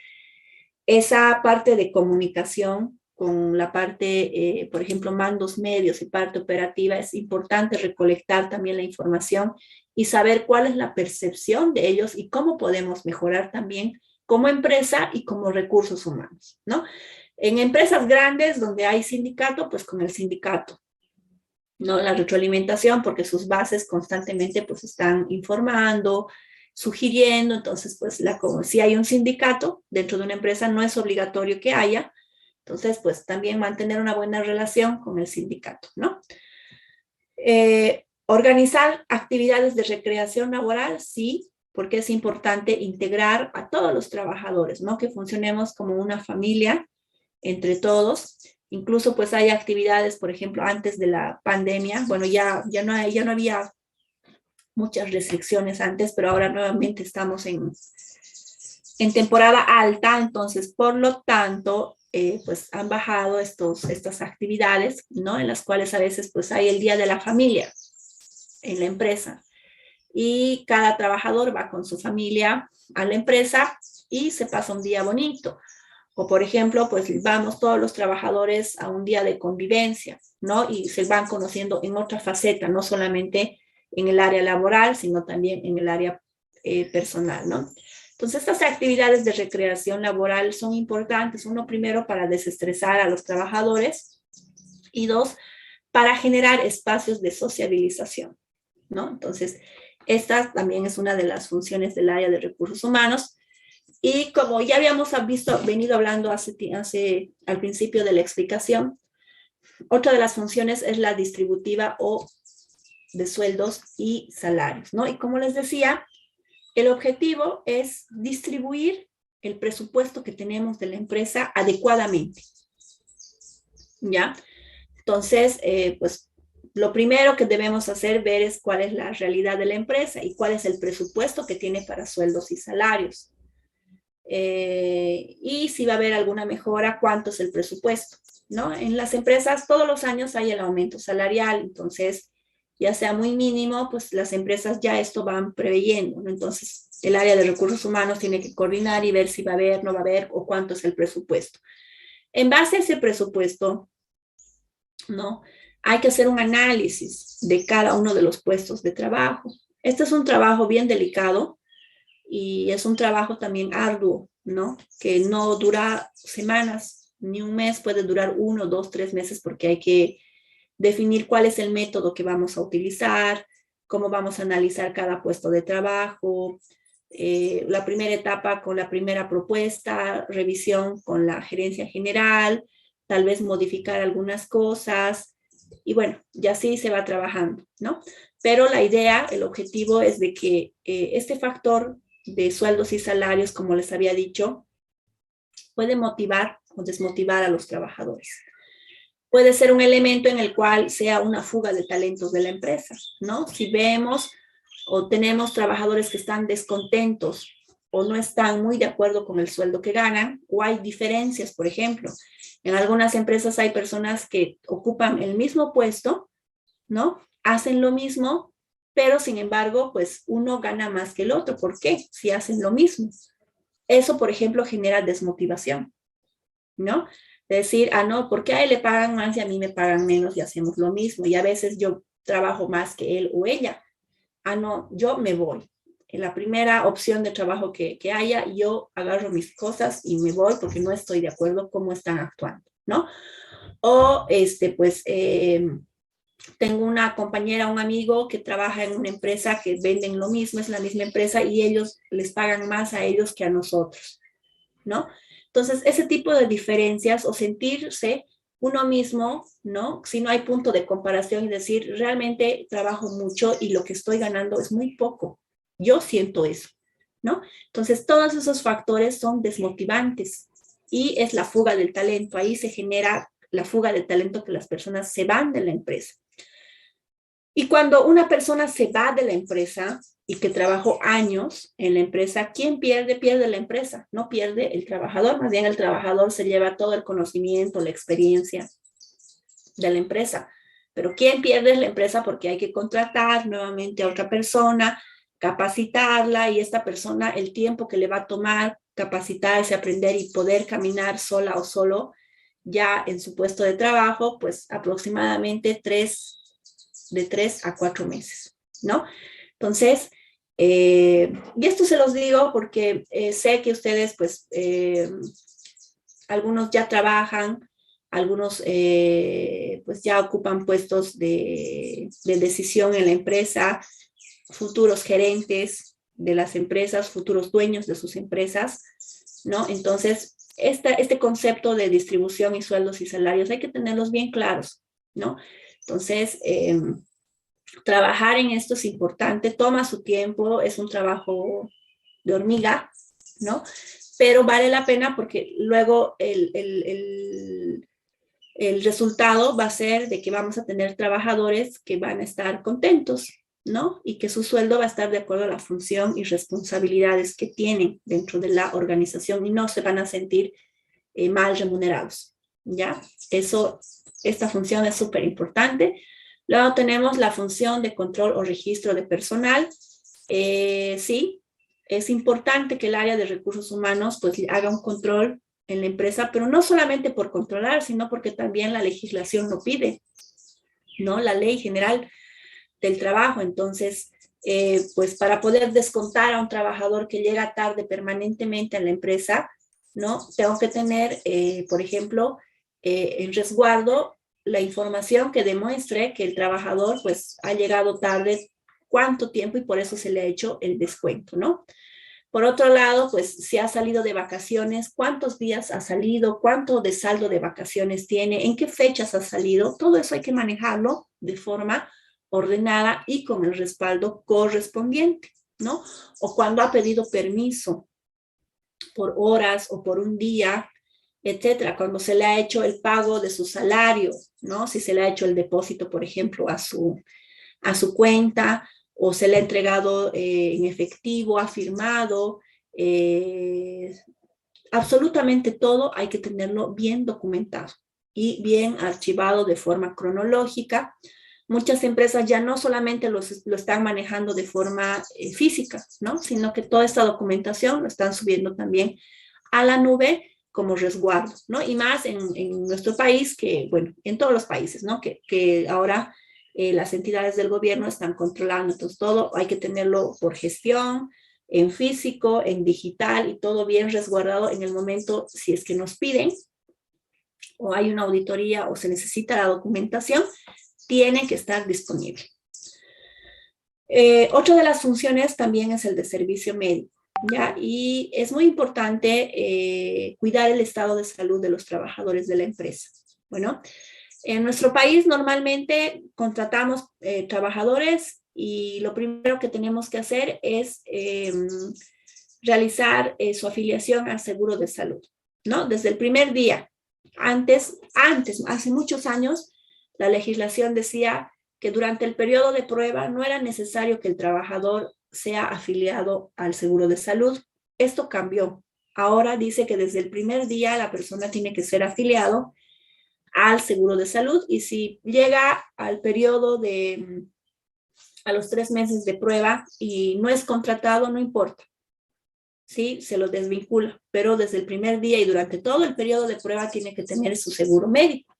esa parte de comunicación con la parte, por ejemplo, mandos medios y parte operativa, es importante recolectar también la información y saber cuál es la percepción de ellos y cómo podemos mejorar también como empresa y como recursos humanos, ¿no? En empresas grandes donde hay sindicato, pues con el sindicato, ¿no? La retroalimentación, porque sus bases constantemente pues están informando, sugiriendo. Entonces, pues si hay un sindicato dentro de una empresa, no es obligatorio que haya. Entonces, pues también mantener una buena relación con el sindicato, ¿no? Organizar actividades de recreación laboral, sí, porque es importante integrar a todos los trabajadores, ¿no? Que funcionemos como una familia entre todos. Incluso pues hay actividades, por ejemplo, antes de la pandemia, bueno, ya no había muchas restricciones antes, pero ahora nuevamente estamos en temporada alta. Entonces, por lo tanto, pues han bajado estas actividades, ¿no? En las cuales a veces pues hay el Día de la Familia en la empresa y cada trabajador va con su familia a la empresa y se pasa un día bonito. O por ejemplo, pues vamos todos los trabajadores a un día de convivencia, ¿no? Y se van conociendo en otra faceta, no solamente en el área laboral, sino también en el área personal, ¿no? Entonces, estas actividades de recreación laboral son importantes. Uno, primero, para desestresar a los trabajadores, y dos, para generar espacios de sociabilización, ¿no? Entonces, esta también es una de las funciones del área de recursos humanos. Y como ya habíamos venido hablando al principio de la explicación, otra de las funciones es la distributiva o de sueldos y salarios, ¿no? Y como les decía, el objetivo es distribuir el presupuesto que tenemos de la empresa adecuadamente, ¿ya? Entonces, pues lo primero que debemos ver es cuál es la realidad de la empresa y cuál es el presupuesto que tiene para sueldos y salarios. Y si va a haber alguna mejora, cuánto es el presupuesto, ¿no? En las empresas todos los años hay el aumento salarial, entonces ya sea muy mínimo, pues las empresas ya esto van preveyendo, ¿no? Entonces el área de recursos humanos tiene que coordinar y ver si va a haber, no va a haber o cuánto es el presupuesto. En base a ese presupuesto, ¿no? Hay que hacer un análisis de cada uno de los puestos de trabajo. Este es un trabajo bien delicado y es un trabajo también arduo, ¿no? Que no dura semanas ni un mes, puede durar 1, 2, 3 meses, porque hay que definir cuál es el método que vamos a utilizar, cómo vamos a analizar cada puesto de trabajo, la primera etapa con la primera propuesta, revisión con la gerencia general, tal vez modificar algunas cosas, y bueno, y así se va trabajando, ¿no? Pero la idea, el objetivo es de que este factor de sueldos y salarios, como les había dicho, puede motivar o desmotivar a los trabajadores. Puede ser un elemento en el cual sea una fuga de talentos de la empresa, ¿no? Si vemos o tenemos trabajadores que están descontentos o no están muy de acuerdo con el sueldo que ganan, o hay diferencias, por ejemplo. En algunas empresas hay personas que ocupan el mismo puesto, ¿no? Hacen lo mismo, pero sin embargo, pues uno gana más que el otro. ¿Por qué? Si hacen lo mismo. Eso, por ejemplo, genera desmotivación, ¿no? De decir, ah, no, ¿por qué a él le pagan más y a mí me pagan menos y hacemos lo mismo? Y a veces yo trabajo más que él o ella. Ah, no, yo me voy. En la primera opción de trabajo que haya, yo agarro mis cosas y me voy porque no estoy de acuerdo cómo están actuando, ¿no? O, pues, tengo una compañera, un amigo que trabaja en una empresa que venden lo mismo, es la misma empresa y ellos les pagan más a ellos que a nosotros, ¿no? Entonces, ese tipo de diferencias o sentirse uno mismo, ¿no? Si no hay punto de comparación y decir, realmente trabajo mucho y lo que estoy ganando es muy poco. Yo siento eso, ¿no? Entonces, todos esos factores son desmotivantes y es la fuga del talento. Ahí se genera la fuga de talento que las personas se van de la empresa. Y cuando una persona se va de la empresa y que trabajó años en la empresa, ¿quién pierde? Pierde la empresa, no pierde el trabajador, más bien el trabajador se lleva todo el conocimiento, la experiencia de la empresa. Pero ¿quién pierde es la empresa? Porque hay que contratar nuevamente a otra persona, capacitarla y esta persona el tiempo que le va a tomar capacitarse, aprender y poder caminar sola o solo ya en su puesto de trabajo, pues aproximadamente de 3 a 4 meses, ¿no? Entonces, y esto se los digo porque sé que ustedes, pues, algunos ya trabajan, algunos pues ya ocupan puestos de decisión en la empresa, futuros gerentes de las empresas, futuros dueños de sus empresas, ¿no? Entonces, este concepto de distribución y sueldos y salarios hay que tenerlos bien claros, ¿no? Entonces, trabajar en esto es importante, toma su tiempo, es un trabajo de hormiga, ¿no? Pero vale la pena porque luego el resultado va a ser de que vamos a tener trabajadores que van a estar contentos, ¿no? Y que su sueldo va a estar de acuerdo a la función y responsabilidades que tienen dentro de la organización y no se van a sentir mal remunerados, ¿ya? Esta función es súper importante. Luego tenemos la función de control o registro de personal. Sí, es importante que el área de recursos humanos pues haga un control en la empresa, pero no solamente por controlar, sino porque también la legislación lo pide, ¿no? La ley general del trabajo. Entonces, pues para poder descontar a un trabajador que llega tarde permanentemente a la empresa, ¿no? Tengo que tener, por ejemplo, en resguardo la información que demuestre que el trabajador pues ha llegado tarde cuánto tiempo y por eso se le ha hecho el descuento, ¿no? Por otro lado, pues si ha salido de vacaciones, cuántos días ha salido, cuánto de saldo de vacaciones tiene, en qué fechas ha salido, todo eso hay que manejarlo de forma ordenada y con el respaldo correspondiente, ¿no? O cuando ha pedido permiso por horas o por un día, etcétera, cuando se le ha hecho el pago de su salario, ¿no? Si se le ha hecho el depósito, por ejemplo, a su cuenta, o se le ha entregado en efectivo, ha firmado, absolutamente todo hay que tenerlo bien documentado y bien archivado de forma cronológica. Muchas empresas ya no solamente lo están manejando de forma física, ¿no? Sino que toda esta documentación lo están subiendo también a la nube como resguardo, ¿no? Y más en nuestro país, que, bueno, en todos los países, ¿no? Que ahora las entidades del gobierno están controlando. Entonces, todo hay que tenerlo por gestión, en físico, en digital y todo bien resguardado en el momento si es que nos piden o hay una auditoría o se necesita la documentación, tiene que estar disponible. Otra de las funciones también es el de servicio médico, ¿ya? Y es muy importante cuidar el estado de salud de los trabajadores de la empresa. Bueno, en nuestro país normalmente contratamos trabajadores y lo primero que tenemos que hacer es realizar su afiliación al seguro de salud, ¿no? Desde el primer día. Antes, hace muchos años, la legislación decía que durante el periodo de prueba no era necesario que el trabajador sea afiliado al seguro de salud, esto cambió. Ahora dice que desde el primer día la persona tiene que ser afiliado al seguro de salud y si llega al periodo de, a los 3 meses de prueba y no es contratado, no importa. Sí, se lo desvincula, pero desde el primer día y durante todo el periodo de prueba tiene que tener su seguro médico.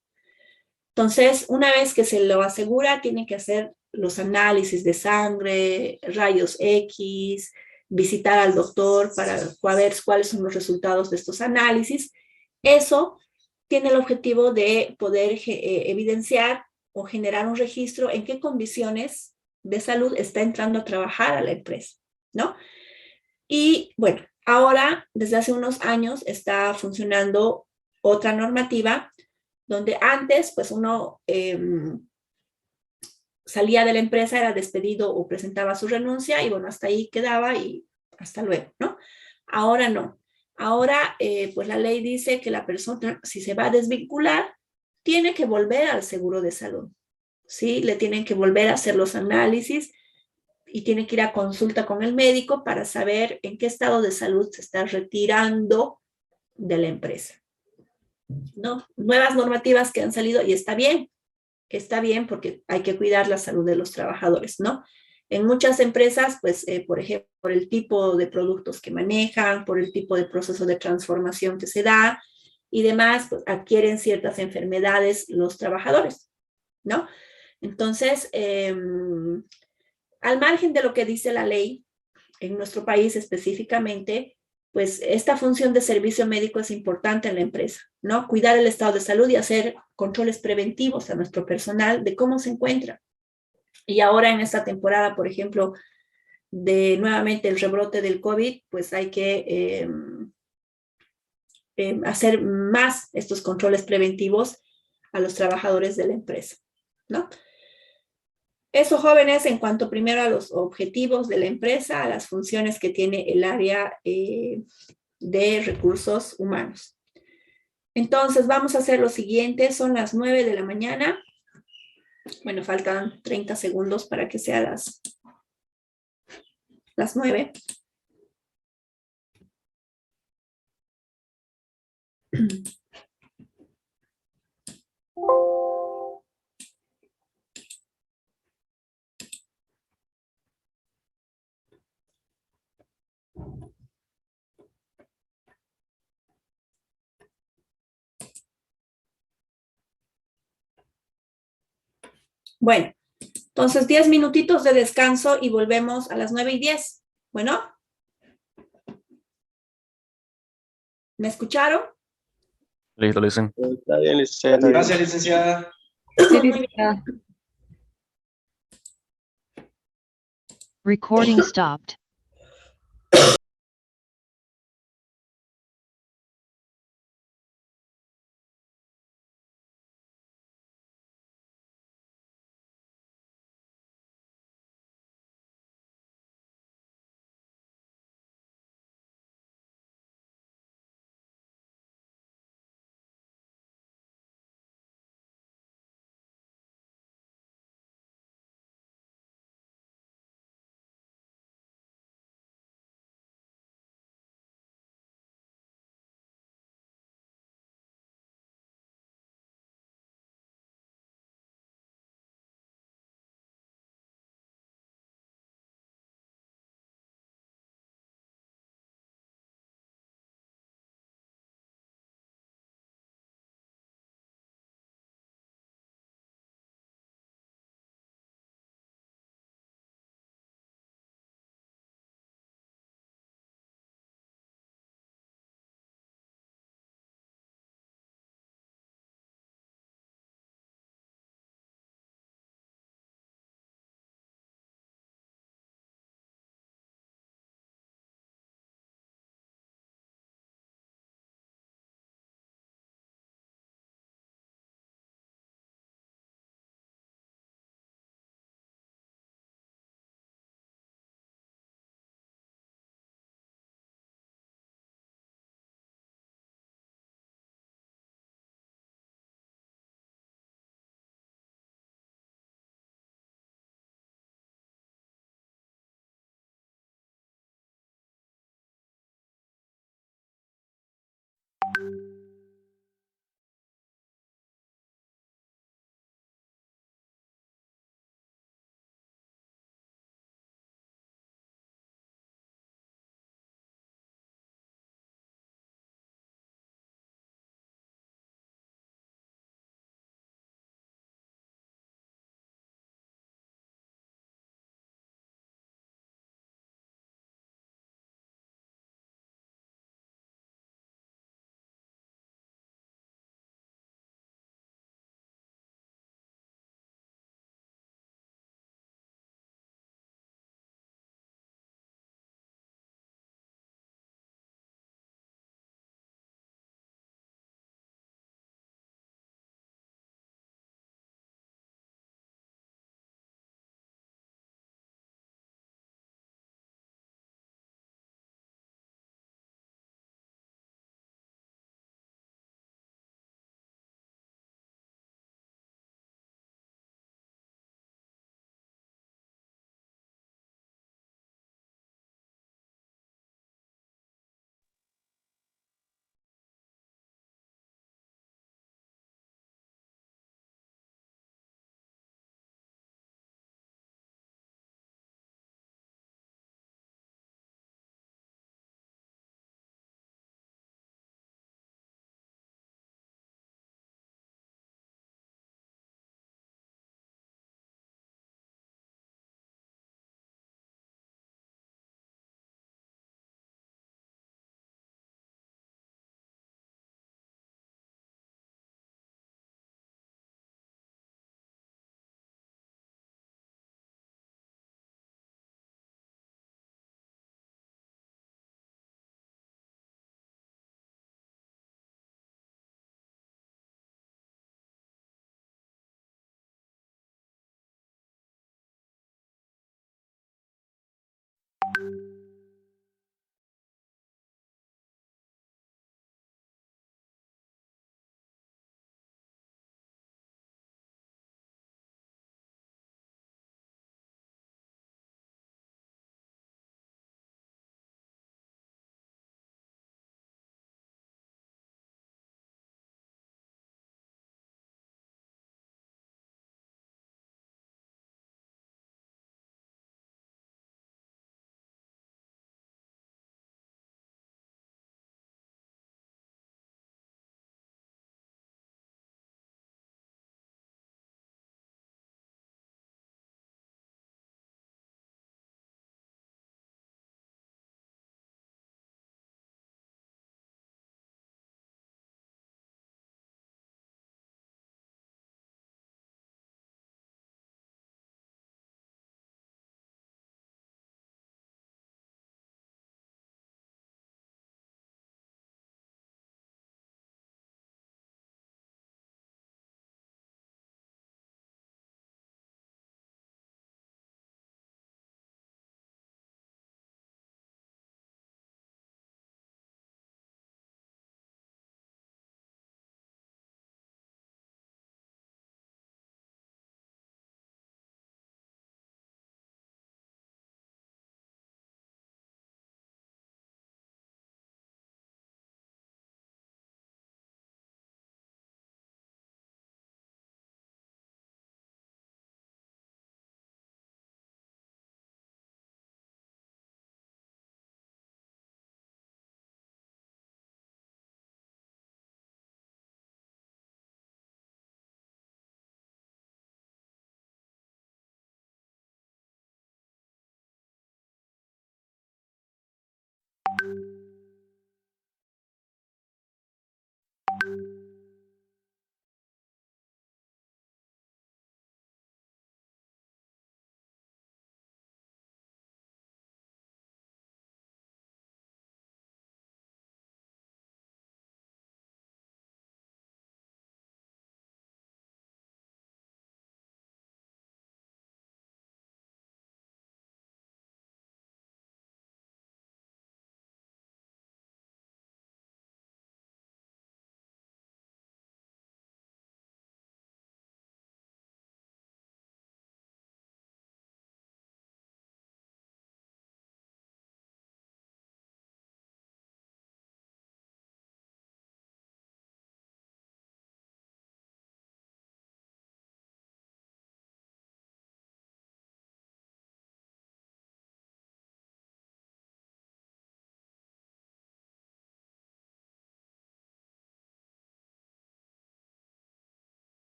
Entonces, una vez que se lo asegura, tiene que hacer los análisis de sangre, rayos X, visitar al doctor para ver cuáles son los resultados de estos análisis. Eso tiene el objetivo de poder evidenciar o generar un registro en qué condiciones de salud está entrando a trabajar a la empresa, ¿no? Y bueno, ahora, desde hace unos años, está funcionando otra normativa donde antes, pues uno salía de la empresa, era despedido o presentaba su renuncia y bueno, hasta ahí quedaba y hasta luego, ¿no? Ahora no. Ahora, pues la ley dice que la persona, si se va a desvincular, tiene que volver al seguro de salud, ¿sí? Le tienen que volver a hacer los análisis y tiene que ir a consulta con el médico para saber en qué estado de salud se está retirando de la empresa, ¿no? Nuevas normativas que han salido y está bien porque hay que cuidar la salud de los trabajadores, ¿no? En muchas empresas, pues, por ejemplo, por el tipo de productos que manejan, por el tipo de proceso de transformación que se da y demás, pues, adquieren ciertas enfermedades los trabajadores, ¿no? Entonces, al margen de lo que dice la ley, en nuestro país específicamente, pues esta función de servicio médico es importante en la empresa, ¿no? Cuidar el estado de salud y hacer controles preventivos a nuestro personal de cómo se encuentra. Y ahora en esta temporada, por ejemplo, de nuevamente el rebrote del COVID, pues hay que hacer más estos controles preventivos a los trabajadores de la empresa, ¿no? Eso, jóvenes, en cuanto primero a los objetivos de la empresa, a las funciones que tiene el área de recursos humanos. Entonces, vamos a hacer lo siguiente, son las 9 de la mañana. Bueno, faltan 30 segundos para que sea las 9. Bueno, entonces 10 minutitos de descanso y volvemos a las 9:10. Bueno, ¿me escucharon? Listo, listen. Está bien, licenciada. Gracias, licenciada. Muy bien. Recording stopped.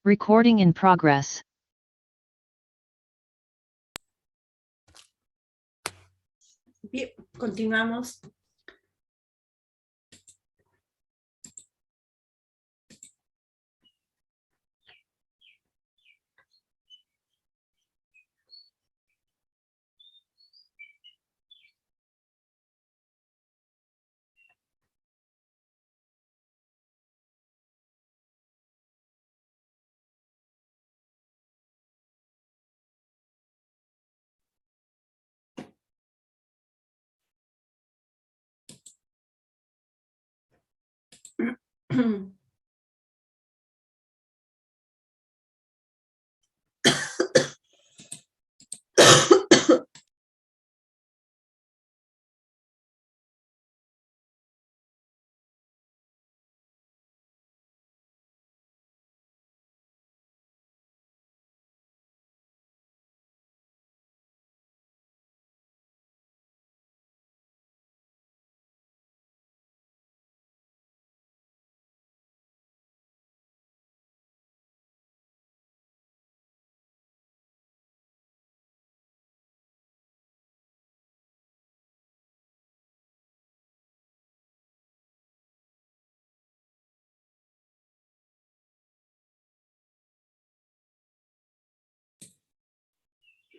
Recording in progress. Bien, continuamos.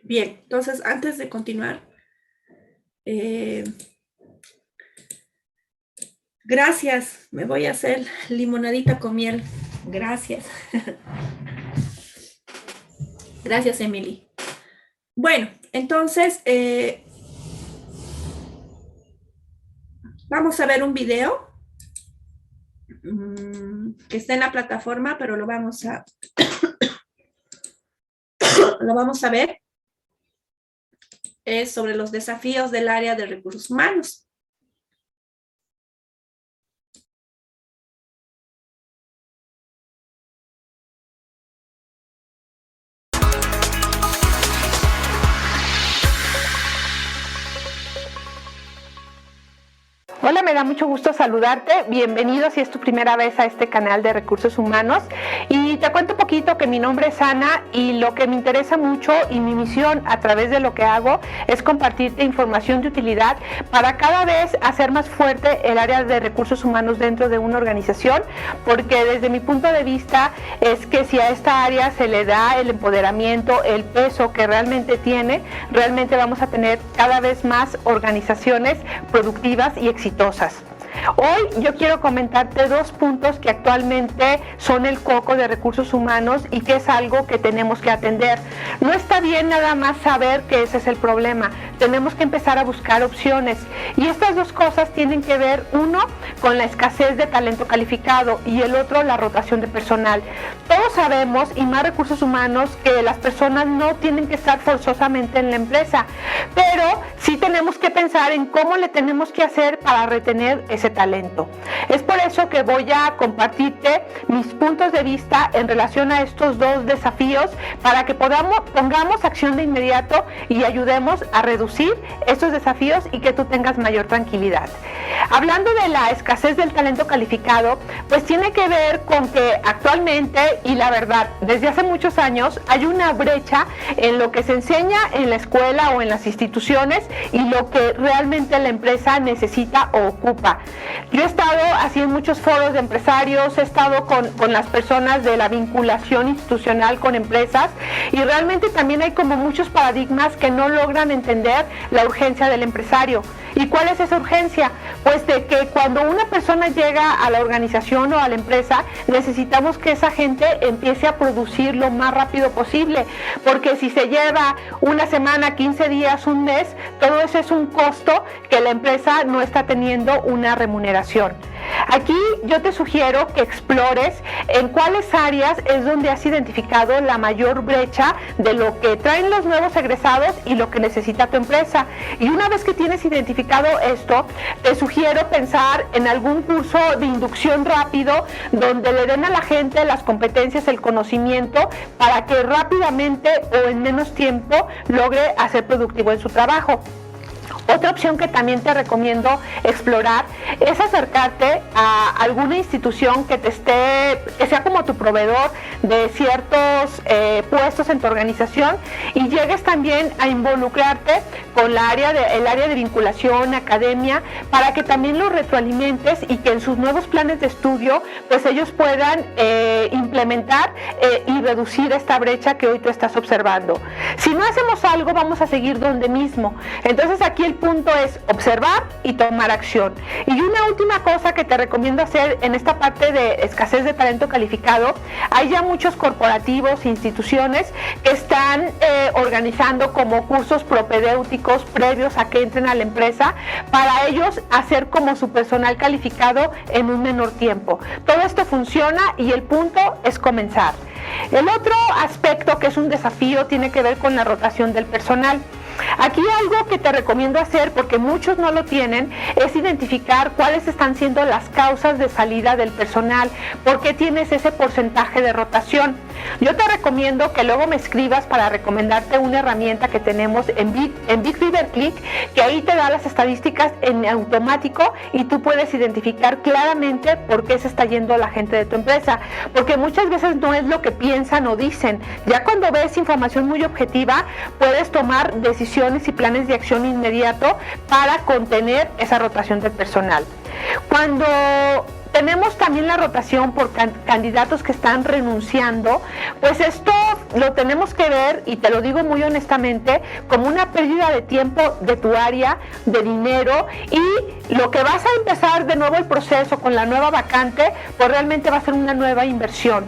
Bien, entonces antes de continuar, gracias, me voy a hacer limonadita con miel. Gracias. Gracias, Emily. Bueno, entonces vamos a ver un video que está en la plataforma, pero lo vamos a ver. Es sobre los desafíos del área de recursos humanos. Hola, me da mucho gusto saludarte. Bienvenido si es tu primera vez a este canal de Recursos Humanos. Y te cuento un poquito que mi nombre es Ana y lo que me interesa mucho y mi misión a través de lo que hago es compartirte información de utilidad para cada vez hacer más fuerte el área de recursos humanos dentro de una organización, porque desde mi punto de vista es que si a esta área se le da el empoderamiento, el peso que realmente tiene, realmente vamos a tener cada vez más organizaciones productivas y exitosas. Hoy yo quiero comentarte dos puntos que actualmente son el coco de recursos humanos y que es algo que tenemos que atender. No está bien nada más saber que ese es el problema, tenemos que empezar a buscar opciones y estas dos cosas tienen que ver, uno, con la escasez de talento calificado y el otro, la rotación de personal. Todos sabemos, y más recursos humanos, que las personas no tienen que estar forzosamente en la empresa, pero sí tenemos que pensar en cómo le tenemos que hacer para retener ese talento. Es por eso que voy a compartirte mis puntos de vista en relación a estos dos desafíos para que pongamos acción de inmediato y ayudemos a reducir estos desafíos y que tú tengas mayor tranquilidad. Hablando de la escasez del talento calificado, pues tiene que ver con que actualmente, y la verdad, desde hace muchos años, hay una brecha en lo que se enseña en la escuela o en las instituciones y lo que realmente la empresa necesita o ocupa. Yo he estado así en muchos foros de empresarios, he estado con las personas de la vinculación institucional con empresas y realmente también hay como muchos paradigmas que no logran entender la urgencia del empresario. ¿Y cuál es esa urgencia? Pues de que cuando una persona llega a la organización o a la empresa, necesitamos que esa gente empiece a producir lo más rápido posible, porque si se lleva una semana, 15 días, un mes, todo eso es un costo que la empresa no está teniendo una remuneración. Aquí yo te sugiero que explores en cuáles áreas es donde has identificado la mayor brecha de lo que traen los nuevos egresados y lo que necesita tu empresa. Y una vez que tienes identificado esto, te sugiero pensar en algún curso de inducción rápido donde le den a la gente las competencias, el conocimiento para que rápidamente o en menos tiempo logre hacer productivo en su trabajo. otra opción que también te recomiendo explorar es acercarte a alguna institución que que sea como tu proveedor de ciertos puestos en tu organización, y llegues también a involucrarte con el área de vinculación, academia, para que también los retroalimentes y que en sus nuevos planes de estudio pues ellos puedan implementar y reducir esta brecha que hoy tú estás observando. Si no hacemos algo, vamos a seguir donde mismo. Entonces aquí el punto es observar y tomar acción. Y una última cosa que te recomiendo hacer en esta parte de escasez de talento calificado: hay ya muchos corporativos, instituciones que están organizando como cursos propedéuticos previos a que entren a la empresa, para ellos hacer como su personal calificado en un menor tiempo. Todo esto funciona y el punto es comenzar. El otro aspecto que es un desafío tiene que ver con la rotación del personal. Aquí algo que te recomiendo hacer, porque muchos no lo tienen, es identificar cuáles están siendo las causas de salida del personal, por qué tienes ese porcentaje de rotación. Yo te recomiendo que luego me escribas para recomendarte una herramienta que tenemos en Big River Click, que ahí te da las estadísticas en automático y tú puedes identificar claramente por qué se está yendo la gente de tu empresa, porque muchas veces no es lo que piensan o dicen. Ya cuando ves información muy objetiva, puedes tomar decisiones y planes de acción inmediato para contener esa rotación del personal. Cuando tenemos también la rotación por candidatos que están renunciando, pues esto lo tenemos que ver, y te lo digo muy honestamente, como una pérdida de tiempo de tu área, de dinero, y lo que vas a empezar de nuevo el proceso con la nueva vacante, pues realmente va a ser una nueva inversión.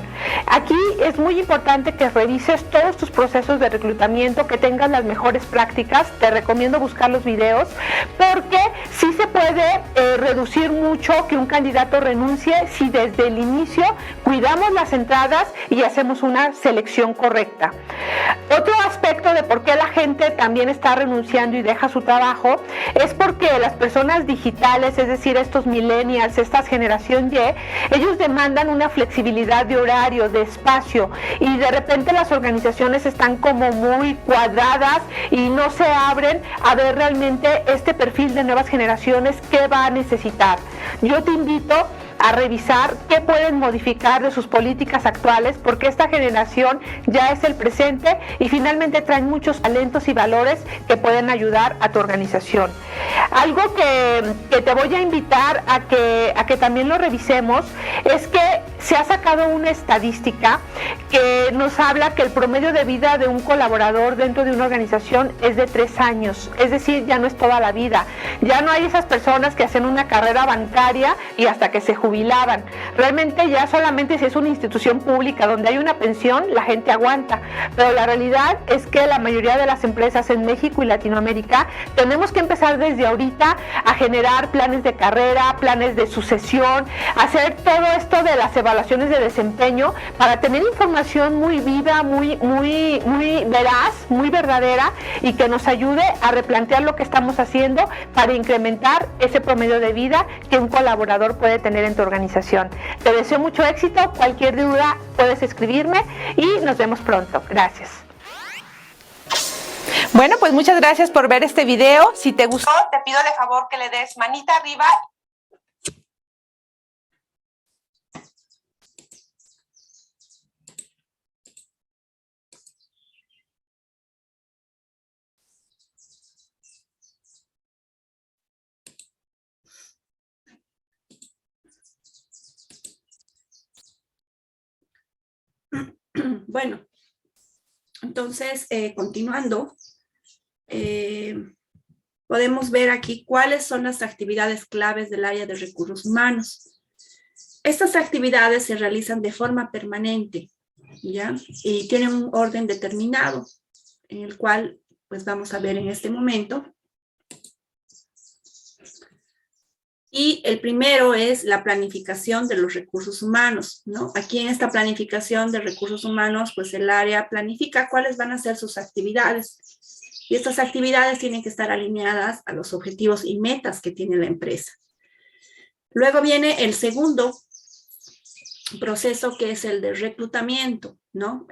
Aquí es muy importante que revises todos tus procesos de reclutamiento, que tengas las mejores prácticas. Te recomiendo buscar los videos, porque sí se puede reducir mucho que un candidato renuncie si desde el inicio cuidamos las entradas y hacemos una selección correcta. Otro aspecto de por qué la gente también está renunciando y deja su trabajo es porque las personas digitales, es decir, estos millennials, esta generación Y, ellos demandan una flexibilidad de horario, de espacio, y de repente las organizaciones están como muy cuadradas y no se abren a ver realmente este perfil de nuevas generaciones qué va a necesitar. Yo te invito a revisar qué pueden modificar de sus políticas actuales, porque esta generación ya es el presente y finalmente traen muchos talentos y valores que pueden ayudar a tu organización. Algo que te voy a invitar a que también lo revisemos es que se ha sacado una estadística que nos habla que el promedio de vida de un colaborador dentro de una organización es de 3 años, es decir, ya no es toda la vida. Ya no hay esas personas que hacen una carrera bancaria y hasta que se jubilaban. Realmente ya solamente si es una institución pública donde hay una pensión, la gente aguanta. Pero la realidad es que la mayoría de las empresas en México y Latinoamérica tenemos que empezar desde ahorita a generar planes de carrera, planes de sucesión, hacer todo esto de las evaluaciones de desempeño para tener información muy viva, muy veraz, muy verdadera, y que nos ayude a replantear lo que estamos haciendo para incrementar ese promedio de vida que un colaborador puede tener en tu organización. Te deseo mucho éxito. Cualquier duda puedes escribirme y nos vemos pronto. Gracias. Bueno, pues muchas gracias por ver este video. Si te gustó, te pido de favor que le des manita arriba. Bueno, entonces, continuando, podemos ver aquí cuáles son las actividades claves del área de recursos humanos. Estas actividades se realizan de forma permanente, ¿ya? Y tienen un orden determinado, en el cual, pues, vamos a ver en este momento. Y el primero es la planificación de los recursos humanos, ¿no? Aquí en esta planificación de recursos humanos, pues el área planifica cuáles van a ser sus actividades. Y estas actividades tienen que estar alineadas a los objetivos y metas que tiene la empresa. Luego viene el segundo, proceso que es el de reclutamiento, ¿no?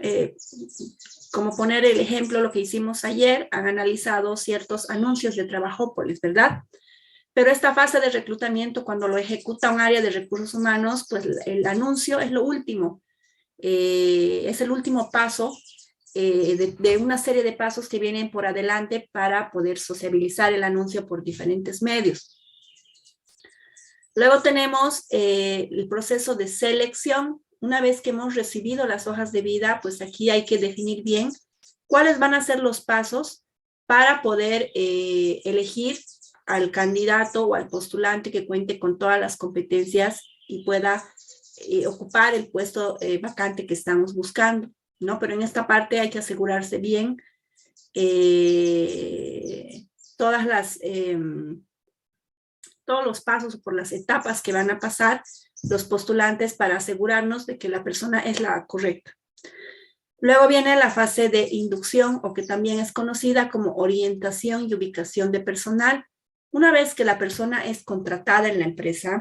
Como poner el ejemplo, lo que hicimos ayer, han analizado ciertos anuncios de Trabajópolis, ¿verdad? Pero esta fase de reclutamiento, cuando lo ejecuta un área de recursos humanos, pues el anuncio es lo último, es el último paso de una serie de pasos que vienen por adelante para poder sociabilizar el anuncio por diferentes medios. Luego tenemos el proceso de selección. Una vez que hemos recibido las hojas de vida, pues aquí hay que definir bien cuáles van a ser los pasos para poder elegir al candidato o al postulante que cuente con todas las competencias y pueda ocupar el puesto vacante que estamos buscando, ¿no? Pero en esta parte hay que asegurarse bien todos los pasos por las etapas que van a pasar los postulantes para asegurarnos de que la persona es la correcta. Luego viene la fase de inducción, o que también es conocida como orientación y ubicación de personal. Una vez que la persona es contratada en la empresa,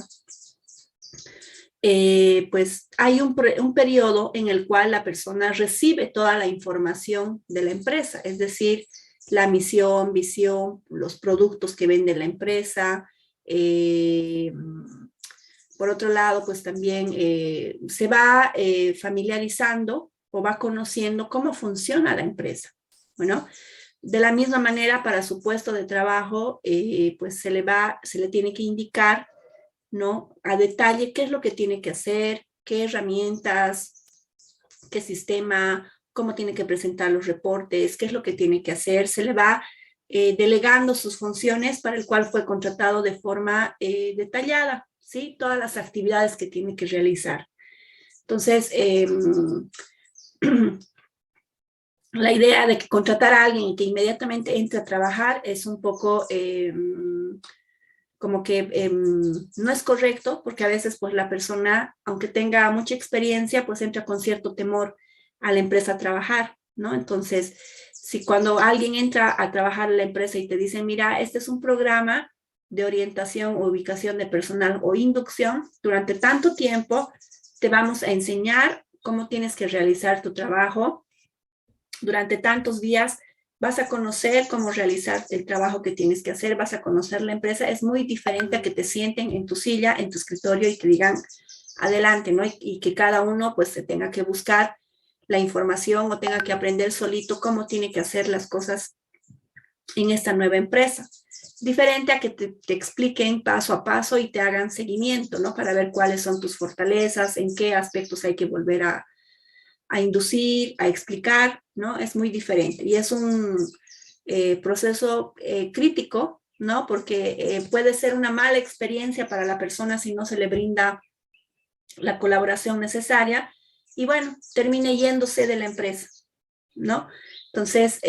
pues hay un periodo en el cual la persona recibe toda la información de la empresa, es decir, la misión, visión, los productos que vende la empresa. Por otro lado, pues también se va familiarizando o va conociendo cómo funciona la empresa. Bueno, de la misma manera, para su puesto de trabajo, pues se le tiene que indicar, ¿no?, a detalle qué es lo que tiene que hacer, qué herramientas, qué sistema, cómo tiene que presentar los reportes, qué es lo que tiene que hacer. Se le va delegando sus funciones para el cual fue contratado de forma detallada, ¿sí? Todas las actividades que tiene que realizar. Entonces, la idea de que contratar a alguien que inmediatamente entre a trabajar es un poco como que no es correcto, porque a veces pues la persona, aunque tenga mucha experiencia, pues entra con cierto temor a la empresa a trabajar, ¿no? Entonces, si cuando alguien entra a trabajar en la empresa y te dicen, mira, este es un programa de orientación o ubicación de personal o inducción, durante tanto tiempo te vamos a enseñar cómo tienes que realizar tu trabajo, durante tantos días vas a conocer cómo realizar el trabajo que tienes que hacer, vas a conocer la empresa. Es muy diferente a que te sienten en tu silla, en tu escritorio y te digan adelante, ¿no? Y que cada uno pues se tenga que buscar la información o tenga que aprender solito cómo tiene que hacer las cosas en esta nueva empresa. Diferente a que te expliquen paso a paso y te hagan seguimiento, ¿no? Para ver cuáles son tus fortalezas, en qué aspectos hay que volver a inducir, a explicar, ¿no? Es muy diferente y es un proceso crítico, ¿no? Porque puede ser una mala experiencia para la persona si no se le brinda la colaboración necesaria y bueno, termine yéndose de la empresa, ¿no? Entonces,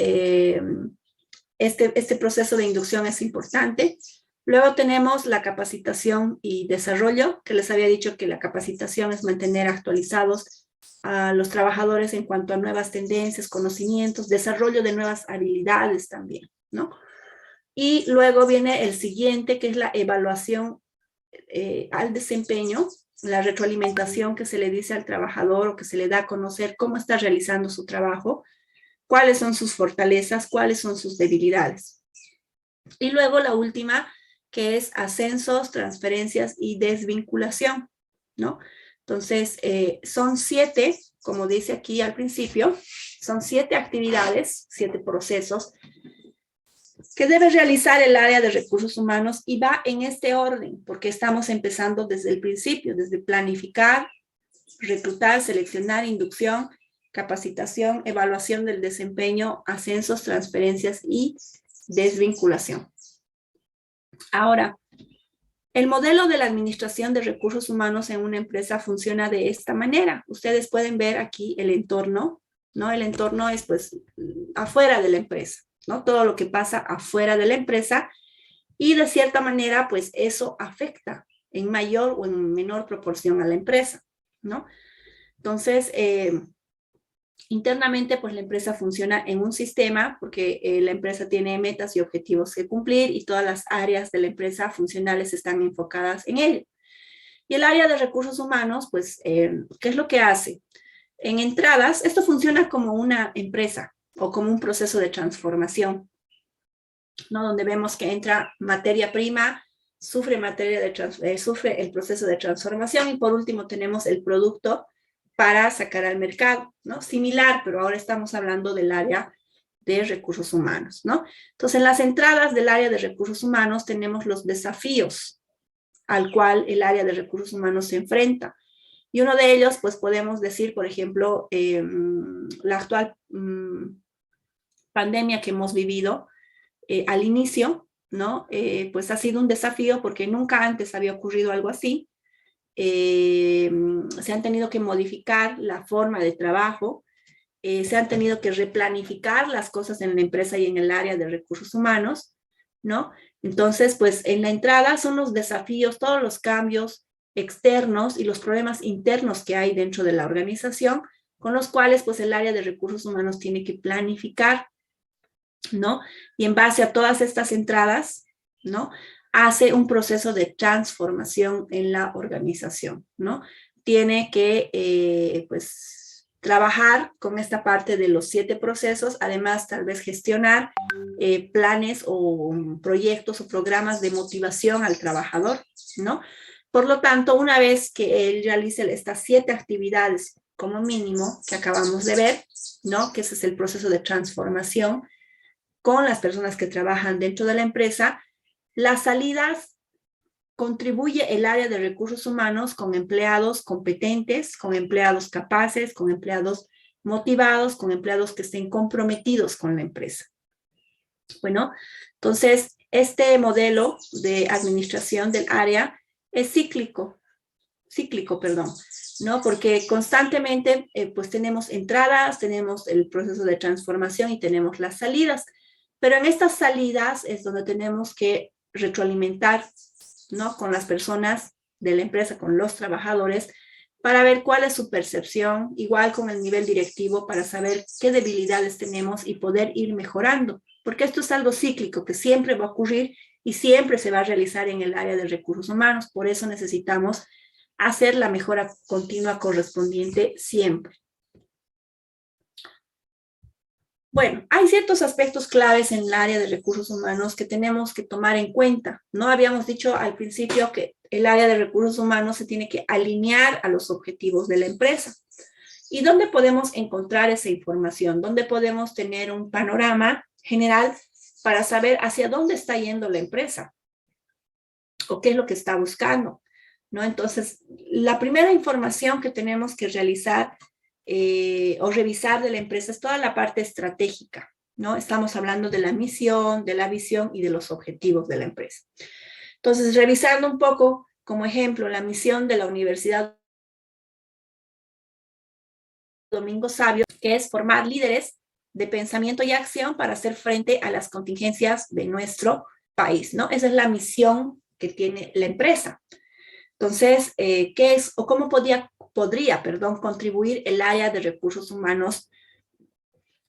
este proceso de inducción es importante. Luego tenemos la capacitación y desarrollo, que les había dicho que la capacitación es mantener actualizados a los trabajadores en cuanto a nuevas tendencias, conocimientos, desarrollo de nuevas habilidades también, ¿no? Y luego viene el siguiente, que es la evaluación al desempeño, la retroalimentación que se le dice al trabajador o que se le da a conocer cómo está realizando su trabajo, cuáles son sus fortalezas, cuáles son sus debilidades. Y luego la última, que es ascensos, transferencias y desvinculación, ¿no? Entonces, son 7, como dice aquí al principio, son 7 actividades, 7 procesos que debe realizar el área de recursos humanos y va en este orden, porque estamos empezando desde el principio, desde planificar, reclutar, seleccionar, inducción, capacitación, evaluación del desempeño, ascensos, transferencias y desvinculación. Ahora, el modelo de la administración de recursos humanos en una empresa funciona de esta manera. Ustedes pueden ver aquí el entorno, ¿no? El entorno es pues afuera de la empresa, ¿no? Todo lo que pasa afuera de la empresa y de cierta manera pues eso afecta en mayor o en menor proporción a la empresa, ¿no? Entonces, internamente, pues la empresa funciona en un sistema porque la empresa tiene metas y objetivos que cumplir y todas las áreas de la empresa funcionales están enfocadas en ello. Y el área de recursos humanos, pues, ¿qué es lo que hace? En entradas, esto funciona como una empresa o como un proceso de transformación, ¿no? Donde vemos que entra materia prima, sufre el proceso de transformación y por último tenemos el producto para sacar al mercado, ¿no? Similar, pero ahora estamos hablando del área de recursos humanos, ¿no? Entonces, en las entradas del área de recursos humanos tenemos los desafíos al cual el área de recursos humanos se enfrenta. Y uno de ellos, pues podemos decir, por ejemplo, la actual pandemia que hemos vivido al inicio, ¿no? Pues ha sido un desafío porque nunca antes había ocurrido algo así. Se han tenido que modificar la forma de trabajo, se han tenido que replanificar las cosas en la empresa y en el área de recursos humanos, ¿no? Entonces, pues en la entrada son los desafíos, todos los cambios externos y los problemas internos que hay dentro de la organización, con los cuales pues el área de recursos humanos tiene que planificar, ¿no? Y en base a todas estas entradas, ¿no? Hace un proceso de transformación en la organización, ¿no? Tiene que, pues, trabajar con esta parte de los 7 procesos, además tal vez gestionar planes o proyectos o programas de motivación al trabajador, ¿no? Por lo tanto, una vez que él realice estas 7 actividades como mínimo que acabamos de ver, ¿no? Que ese es el proceso de transformación con las personas que trabajan dentro de la empresa, las salidas contribuye el área de recursos humanos con empleados competentes, con empleados capaces, con empleados motivados, con empleados que estén comprometidos con la empresa. Bueno, entonces este modelo de administración del área es cíclico, ¿no? Porque constantemente pues tenemos entradas, tenemos el proceso de transformación y tenemos las salidas. Pero en estas salidas es donde tenemos que retroalimentar, ¿no? Con las personas de la empresa, con los trabajadores, para ver cuál es su percepción, igual con el nivel directivo, para saber qué debilidades tenemos y poder ir mejorando. Porque esto es algo cíclico que siempre va a ocurrir y siempre se va a realizar en el área de recursos humanos. Por eso necesitamos hacer la mejora continua correspondiente siempre. Bueno, hay ciertos aspectos claves en el área de recursos humanos que tenemos que tomar en cuenta. No habíamos dicho al principio que el área de recursos humanos se tiene que alinear a los objetivos de la empresa. ¿Y dónde podemos encontrar esa información? ¿Dónde podemos tener un panorama general para saber hacia dónde está yendo la empresa? ¿O qué es lo que está buscando? ¿No? Entonces, la primera información que tenemos que realizar o revisar de la empresa es toda la parte estratégica, ¿no? Estamos hablando de la misión, de la visión y de los objetivos de la empresa. Entonces, revisando un poco, como ejemplo, la misión de la Universidad Domingo Sabio, que es formar líderes de pensamiento y acción para hacer frente a las contingencias de nuestro país, ¿no? Esa es la misión que tiene la empresa. Entonces, ¿qué es o cómo podría contribuir el área de recursos humanos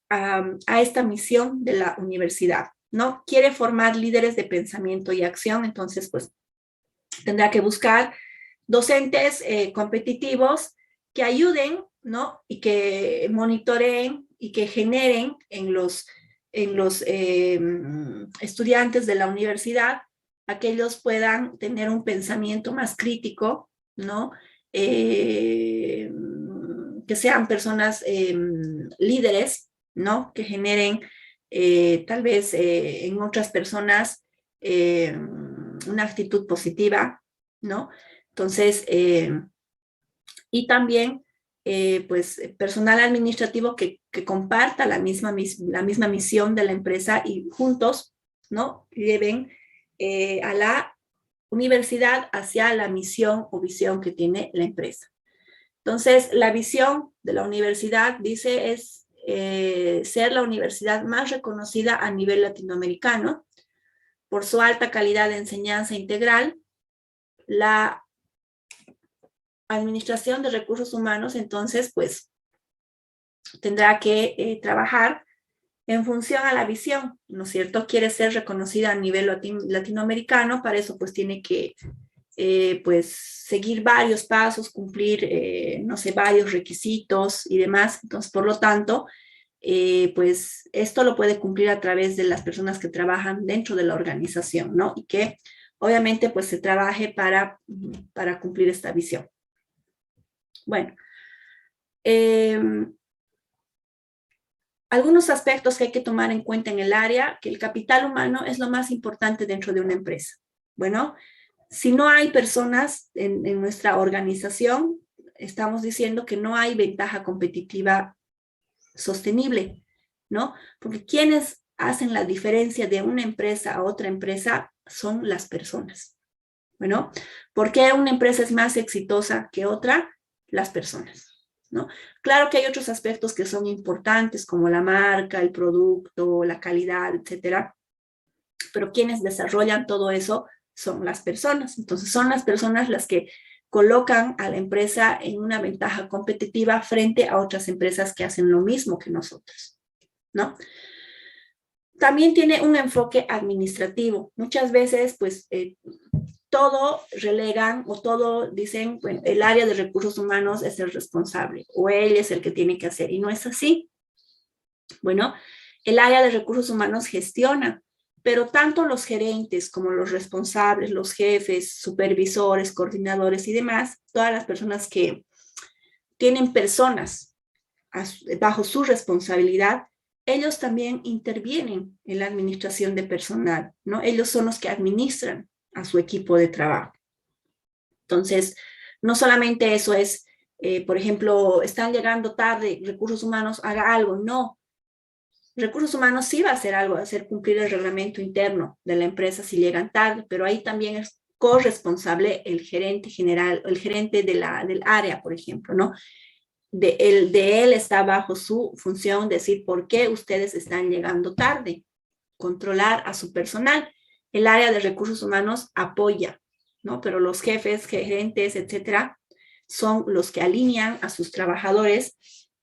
a esta misión de la universidad? ¿No? Quiere formar líderes de pensamiento y acción, entonces, pues, tendrá que buscar docentes competitivos que ayuden, ¿no? Y que monitoreen y que generen en los estudiantes de la universidad a que ellos puedan tener un pensamiento más crítico, ¿no? Que sean personas líderes, ¿no? Que generen tal vez en otras personas una actitud positiva, ¿no? Entonces, y también, pues, personal administrativo que comparta la misma misión de la empresa y juntos, ¿no? Lleven a la universidad hacia la misión o visión que tiene la empresa. Entonces, la visión de la universidad, dice, es ser la universidad más reconocida a nivel latinoamericano por su alta calidad de enseñanza integral. La administración de recursos humanos, entonces, pues, tendrá que trabajar en función a la visión, ¿no es cierto? Quiere ser reconocida a nivel latinoamericano, para eso pues tiene que pues seguir varios pasos, cumplir, no sé, varios requisitos y demás. Entonces, por lo tanto, pues esto lo puede cumplir a través de las personas que trabajan dentro de la organización, ¿no? Y que obviamente pues se trabaje para cumplir esta visión. Bueno, algunos aspectos que hay que tomar en cuenta en el área, que el capital humano es lo más importante dentro de una empresa. Bueno, si no hay personas en nuestra organización, estamos diciendo que no hay ventaja competitiva sostenible, ¿no? Porque quienes hacen la diferencia de una empresa a otra empresa son las personas. Bueno, ¿por qué una empresa es más exitosa que otra? Las personas, ¿no? Claro que hay otros aspectos que son importantes, como la marca, el producto, la calidad, etcétera, pero quienes desarrollan todo eso son las personas. Entonces, son las personas las que colocan a la empresa en una ventaja competitiva frente a otras empresas que hacen lo mismo que nosotros, ¿no? También tiene un enfoque administrativo. Muchas veces, pues, todo relegan o todo dicen, bueno, el área de recursos humanos es el responsable o él es el que tiene que hacer, y no es así. Bueno, el área de recursos humanos gestiona, pero tanto los gerentes como los responsables, los jefes, supervisores, coordinadores y demás, todas las personas que tienen personas bajo su responsabilidad, ellos también intervienen en la administración de personal, ¿no? Ellos son los que administran a su equipo de trabajo. Entonces, no solamente eso es, por ejemplo, están llegando tarde, recursos humanos, haga algo, no. Recursos humanos sí va a hacer algo, hacer cumplir el reglamento interno de la empresa si llegan tarde, pero ahí también es corresponsable el gerente general, el gerente del área, por ejemplo, ¿no? De él está bajo su función decir por qué ustedes están llegando tarde, controlar a su personal. El área de recursos humanos apoya, ¿no? Pero los jefes, gerentes, etcétera, son los que alinean a sus trabajadores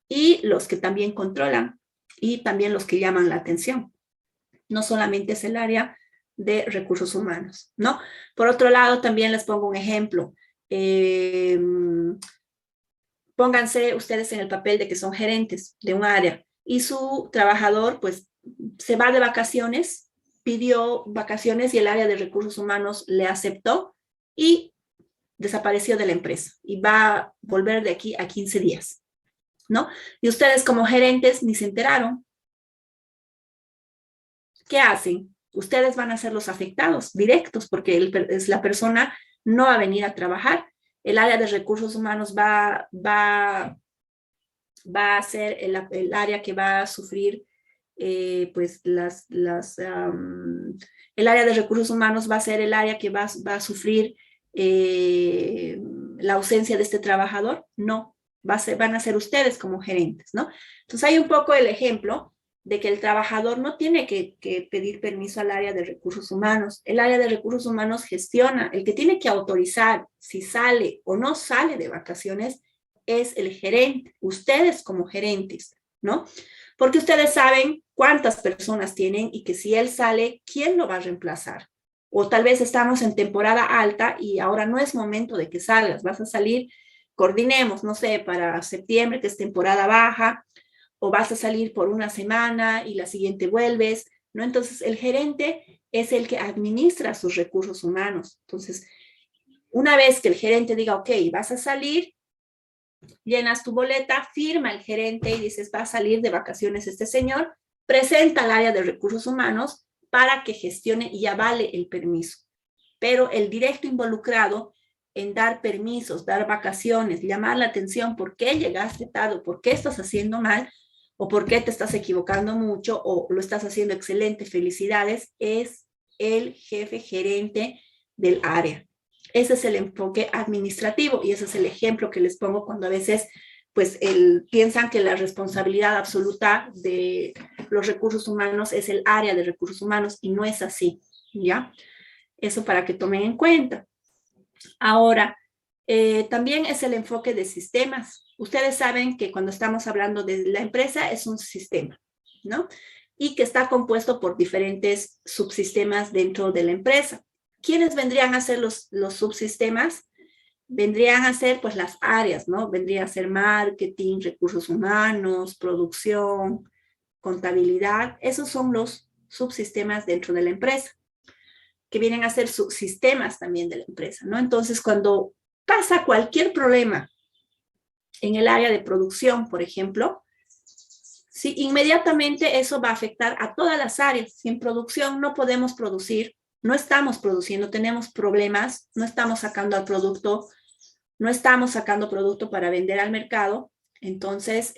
y los que también controlan y también los que llaman la atención. No solamente es el área de recursos humanos, ¿no? Por otro lado, también les pongo un ejemplo. Pónganse ustedes en el papel de que son gerentes de un área y su trabajador, pues, se va de vacaciones, pidió vacaciones y el área de recursos humanos le aceptó y desapareció de la empresa y va a volver de aquí a 15 días, ¿no? Y ustedes como gerentes ni se enteraron. ¿Qué hacen? Ustedes van a ser los afectados directos porque la persona no va a venir a trabajar. El área de recursos humanos va a ser el área que va a sufrir, pues el área de recursos humanos va a ser el área que va a sufrir la ausencia de este trabajador. No, van a ser ustedes como gerentes, ¿no? Entonces hay un poco el ejemplo de que el trabajador no tiene que pedir permiso al área de recursos humanos. El área de recursos humanos gestiona. El que tiene que autorizar si sale o no sale de vacaciones es el gerente, ustedes como gerentes, ¿no? Porque ustedes saben cuántas personas tienen y que si él sale, ¿quién lo va a reemplazar? O tal vez estamos en temporada alta y ahora no es momento de que salgas, vas a salir, coordinemos, no sé, para septiembre, que es temporada baja, o vas a salir por una semana y la siguiente vuelves, ¿no? Entonces, el gerente es el que administra sus recursos humanos. Entonces, una vez que el gerente diga, ok, vas a salir, llenas tu boleta, firma el gerente y dices, va a salir de vacaciones este señor, presenta al área de recursos humanos para que gestione y avale el permiso. Pero el directo involucrado en dar permisos, dar vacaciones, llamar la atención, ¿por qué llegaste tarde? ¿Por qué estás haciendo mal? ¿O por qué te estás equivocando mucho? ¿O lo estás haciendo excelente? Felicidades. Es el jefe gerente del área. Ese es el enfoque administrativo y ese es el ejemplo que les pongo cuando a veces pues piensan que la responsabilidad absoluta de los recursos humanos es el área de recursos humanos y no es así, ¿ya? Eso para que tomen en cuenta. Ahora, también es el enfoque de sistemas. Ustedes saben que cuando estamos hablando de la empresa es un sistema, ¿no? Y que está compuesto por diferentes subsistemas dentro de la empresa. ¿quiénes vendrían a ser los subsistemas? Vendrían a ser pues las áreas, ¿no? Vendría a ser marketing, recursos humanos, producción, contabilidad. Esos son los subsistemas dentro de la empresa, que vienen a ser subsistemas también de la empresa, ¿no? Entonces, cuando pasa cualquier problema en el área de producción, por ejemplo, sí, inmediatamente eso va a afectar a todas las áreas. Si en producción no podemos producir, no estamos produciendo, tenemos problemas, no estamos sacando al producto, no estamos sacando producto para vender al mercado, entonces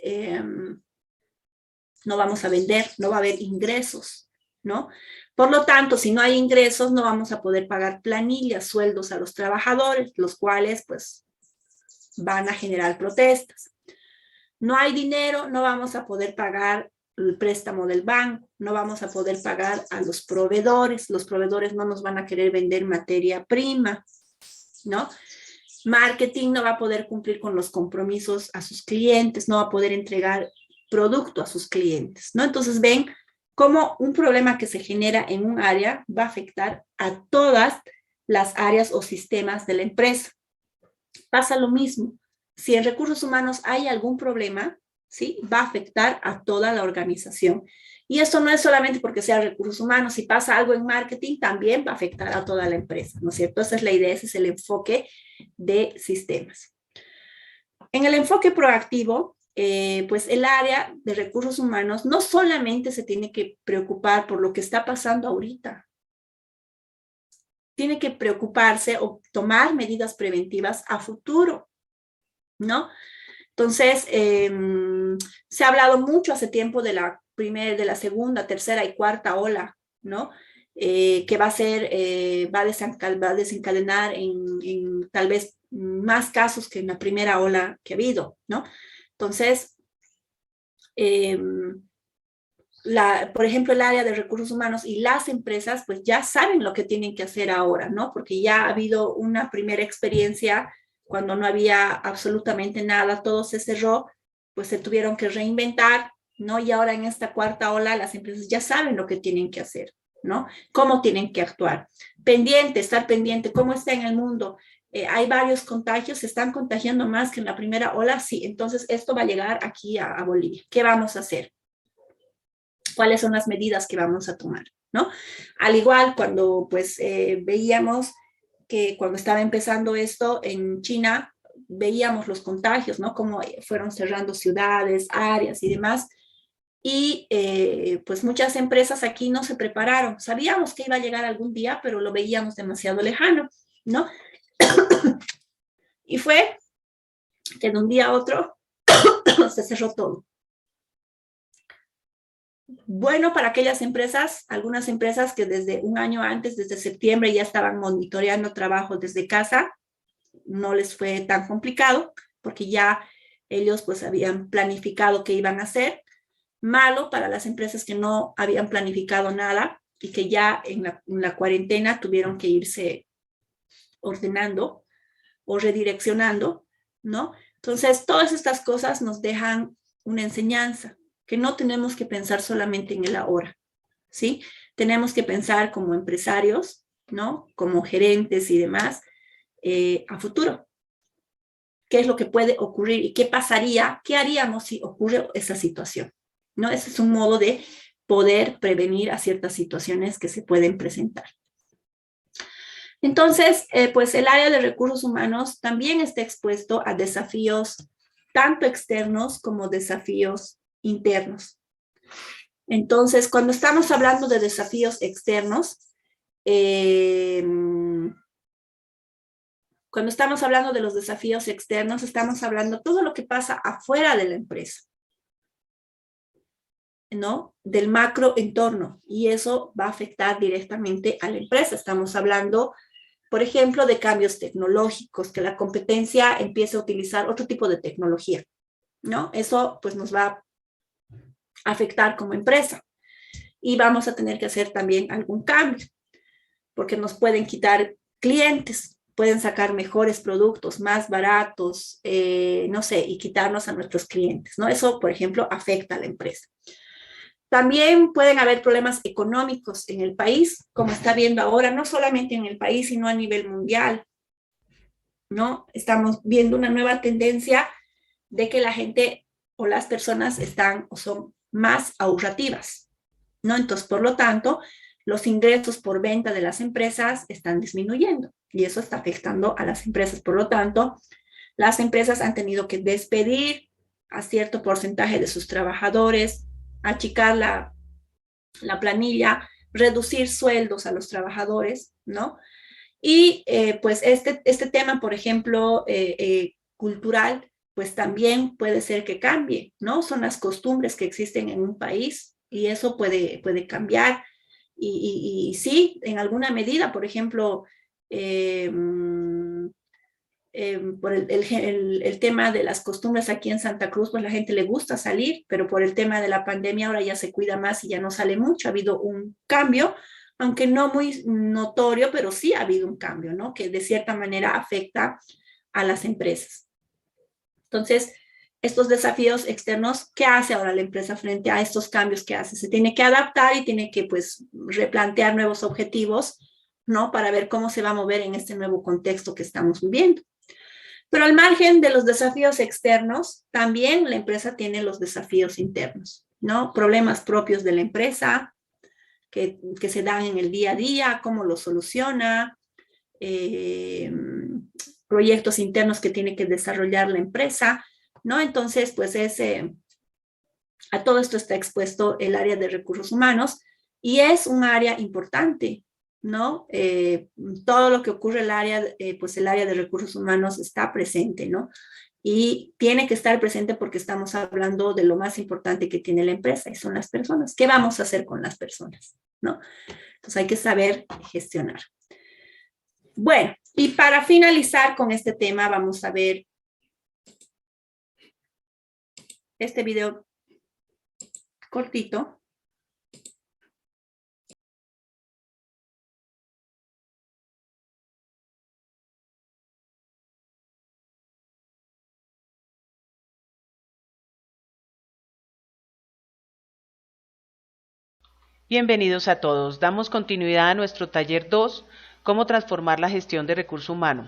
no vamos a vender, no va a haber ingresos, ¿no? Por lo tanto, si no hay ingresos, no vamos a poder pagar planillas, sueldos a los trabajadores, los cuales pues van a generar protestas. No hay dinero, no vamos a poder pagar el préstamo del banco, no vamos a poder pagar a los proveedores no nos van a querer vender materia prima, ¿no? Marketing no va a poder cumplir con los compromisos a sus clientes, no va a poder entregar producto a sus clientes, ¿no? Entonces ven cómo un problema que se genera en un área va a afectar a todas las áreas o sistemas de la empresa. Pasa lo mismo. Si en recursos humanos hay algún problema, ¿sí? Va a afectar a toda la organización. Y esto no es solamente porque sea recursos humanos. Si pasa algo en marketing, también va a afectar a toda la empresa, ¿no es cierto? Esa es la idea, ese es el enfoque de sistemas. En el enfoque proactivo, pues el área de recursos humanos no solamente se tiene que preocupar por lo que está pasando ahorita, tiene que preocuparse o tomar medidas preventivas a futuro, ¿no? Entonces, se ha hablado mucho hace tiempo de la segunda, tercera y cuarta ola, ¿no? Que va a ser, va a desencadenar en tal vez más casos que en la primera ola que ha habido, ¿no? Entonces, por ejemplo, el área de recursos humanos y las empresas, pues ya saben lo que tienen que hacer ahora, ¿no? Porque ya ha habido una primera experiencia cuando no había absolutamente nada, todo se cerró, pues se tuvieron que reinventar, ¿no? Y ahora en esta cuarta ola las empresas ya saben lo que tienen que hacer, ¿no? Cómo tienen que actuar. Estar pendiente, cómo está en el mundo. Hay varios contagios, se están contagiando más que en la primera ola, sí, entonces esto va a llegar aquí a Bolivia. ¿Qué vamos a hacer? ¿Cuáles son las medidas que vamos a tomar? ¿No? Al igual cuando pues veíamos que cuando estaba empezando esto en China, veíamos los contagios, ¿no? Cómo fueron cerrando ciudades, áreas y demás. Y pues muchas empresas aquí no se prepararon. Sabíamos que iba a llegar algún día, pero lo veíamos demasiado lejano, ¿no? Y fue que de un día a otro se cerró todo. Bueno, para aquellas empresas, algunas empresas que desde un año antes, desde septiembre, ya estaban monitoreando trabajo desde casa, no les fue tan complicado porque ya ellos pues habían planificado qué iban a hacer. Malo para las empresas que no habían planificado nada y que ya en la cuarentena tuvieron que irse ordenando o redireccionando, ¿no? Entonces, todas estas cosas nos dejan una enseñanza, que no tenemos que pensar solamente en el ahora, ¿sí? Tenemos que pensar como empresarios, ¿no? Como gerentes y demás, a futuro. ¿Qué es lo que puede ocurrir y qué pasaría, qué haríamos si ocurre esa situación? ¿No? Ese es un modo de poder prevenir a ciertas situaciones que se pueden presentar. Entonces, pues el área de recursos humanos también está expuesto a desafíos tanto externos como desafíos internos. Entonces, cuando estamos hablando de desafíos externos, cuando estamos hablando de los desafíos externos, estamos hablando de todo lo que pasa afuera de la empresa, ¿no? Del macro entorno, y eso va a afectar directamente a la empresa. Estamos hablando, por ejemplo, de cambios tecnológicos, que la competencia empiece a utilizar otro tipo de tecnología, ¿no? Eso pues nos va a afectar como empresa y vamos a tener que hacer también algún cambio, porque nos pueden quitar clientes, pueden sacar mejores productos, más baratos, no sé, y quitarnos a nuestros clientes, ¿no? Eso, por ejemplo, afecta a la empresa. También pueden haber problemas económicos en el país, como está viendo ahora, no solamente en el país, sino a nivel mundial, ¿no? Estamos viendo una nueva tendencia de que la gente o las personas están o son más ahorrativas, ¿no? Entonces, por lo tanto, los ingresos por venta de las empresas están disminuyendo y eso está afectando a las empresas. Por lo tanto, las empresas han tenido que despedir a cierto porcentaje de sus trabajadores, achicar la planilla, reducir sueldos a los trabajadores, ¿no? Y pues este tema, por ejemplo, cultural, pues también puede ser que cambie, ¿no? Son las costumbres que existen en un país y eso puede cambiar. Y sí, en alguna medida, por ejemplo, por el tema de las costumbres aquí en Santa Cruz, pues la gente le gusta salir, pero por el tema de la pandemia ahora ya se cuida más y ya no sale mucho. Ha habido un cambio, aunque no muy notorio, pero sí ha habido un cambio, ¿no? Que de cierta manera afecta a las empresas. Entonces, estos desafíos externos, ¿qué hace ahora la empresa frente a estos cambios que hace? Se tiene que adaptar y tiene que, pues, replantear nuevos objetivos, ¿no? Para ver cómo se va a mover en este nuevo contexto que estamos viviendo. Pero al margen de los desafíos externos, también la empresa tiene los desafíos internos, ¿no? Problemas propios de la empresa que se dan en el día a día, cómo los soluciona, proyectos internos que tiene que desarrollar la empresa, ¿no? Entonces, pues a todo esto está expuesto el área de recursos humanos y es un área importante, ¿no? Todo lo que ocurre en el área, pues el área de recursos humanos está presente, ¿no? Y tiene que estar presente porque estamos hablando de lo más importante que tiene la empresa y son las personas. ¿Qué vamos a hacer con las personas, ¿no? Entonces hay que saber gestionar. Bueno, y para finalizar con este tema, vamos a ver este video cortito. Bienvenidos a todos. Damos continuidad a nuestro taller 2, cómo transformar la gestión de recurso humano.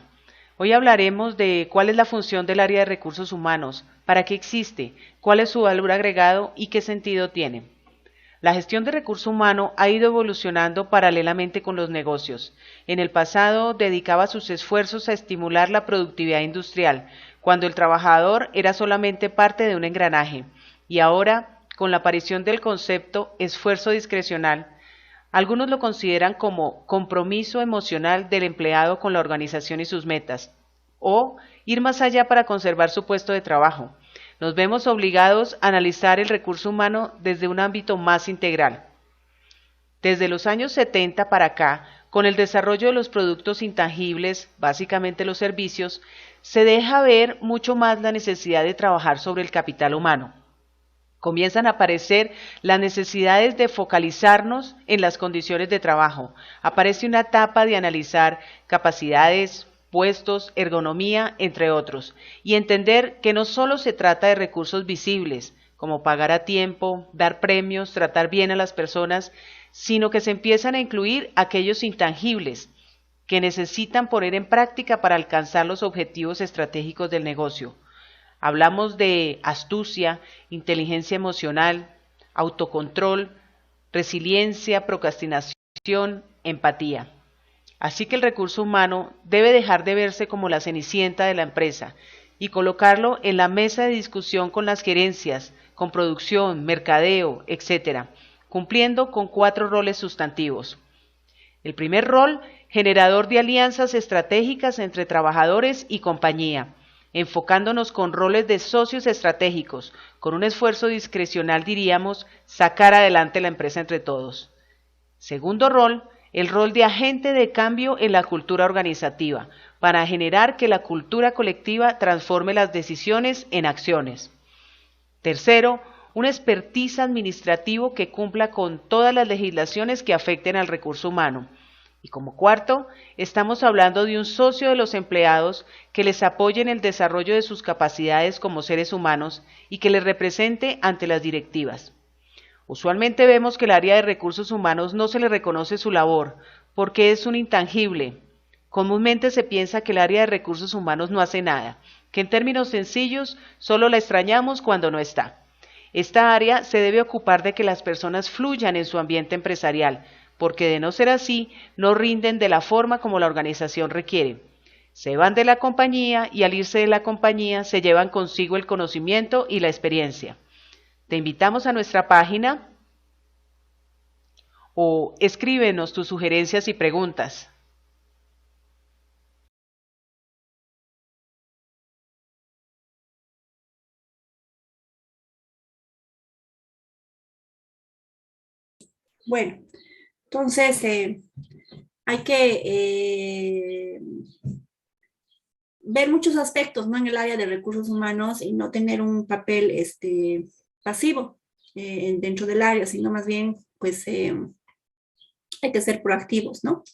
Hoy hablaremos de cuál es la función del área de recursos humanos, para qué existe, cuál es su valor agregado y qué sentido tiene. La gestión de recurso humano ha ido evolucionando paralelamente con los negocios. En el pasado dedicaba sus esfuerzos a estimular la productividad industrial, cuando el trabajador era solamente parte de un engranaje, y ahora, con la aparición del concepto esfuerzo discrecional, algunos lo consideran como compromiso emocional del empleado con la organización y sus metas, o ir más allá para conservar su puesto de trabajo. Nos vemos obligados a analizar el recurso humano desde un ámbito más integral. Desde los años 70 para acá, con el desarrollo de los productos intangibles, básicamente los servicios, se deja ver mucho más la necesidad de trabajar sobre el capital humano. Comienzan a aparecer las necesidades de focalizarnos en las condiciones de trabajo. Aparece una etapa de analizar capacidades, puestos, ergonomía, entre otros, y entender que no solo se trata de recursos visibles, como pagar a tiempo, dar premios, tratar bien a las personas, sino que se empiezan a incluir aquellos intangibles que necesitan poner en práctica para alcanzar los objetivos estratégicos del negocio. Hablamos de astucia, inteligencia emocional, autocontrol, resiliencia, procrastinación, empatía. Así que el recurso humano debe dejar de verse como la cenicienta de la empresa y colocarlo en la mesa de discusión con las gerencias, con producción, mercadeo, etc., cumpliendo con 4 roles sustantivos. El primer rol, generador de alianzas estratégicas entre trabajadores y compañía, enfocándonos con roles de socios estratégicos, con un esfuerzo discrecional diríamos, sacar adelante la empresa entre todos. Segundo rol, el rol de agente de cambio en la cultura organizativa, para generar que la cultura colectiva transforme las decisiones en acciones. Tercero, un expertise administrativo que cumpla con todas las legislaciones que afecten al recurso humano. Y como cuarto, estamos hablando de un socio de los empleados que les apoye en el desarrollo de sus capacidades como seres humanos y que les represente ante las directivas. Usualmente vemos que el área de recursos humanos no se le reconoce su labor, porque es un intangible. Comúnmente se piensa que el área de recursos humanos no hace nada, que en términos sencillos solo la extrañamos cuando no está. Esta área se debe ocupar de que las personas fluyan en su ambiente empresarial, porque de no ser así, no rinden de la forma como la organización requiere. Se van de la compañía y al irse de la compañía se llevan consigo el conocimiento y la experiencia. Te invitamos a nuestra página o escríbenos tus sugerencias y preguntas. Bueno, entonces hay que ver muchos aspectos, ¿no? En el área de recursos humanos y no tener un papel pasivo dentro del área, sino más bien, pues, hay que ser proactivos, ¿no?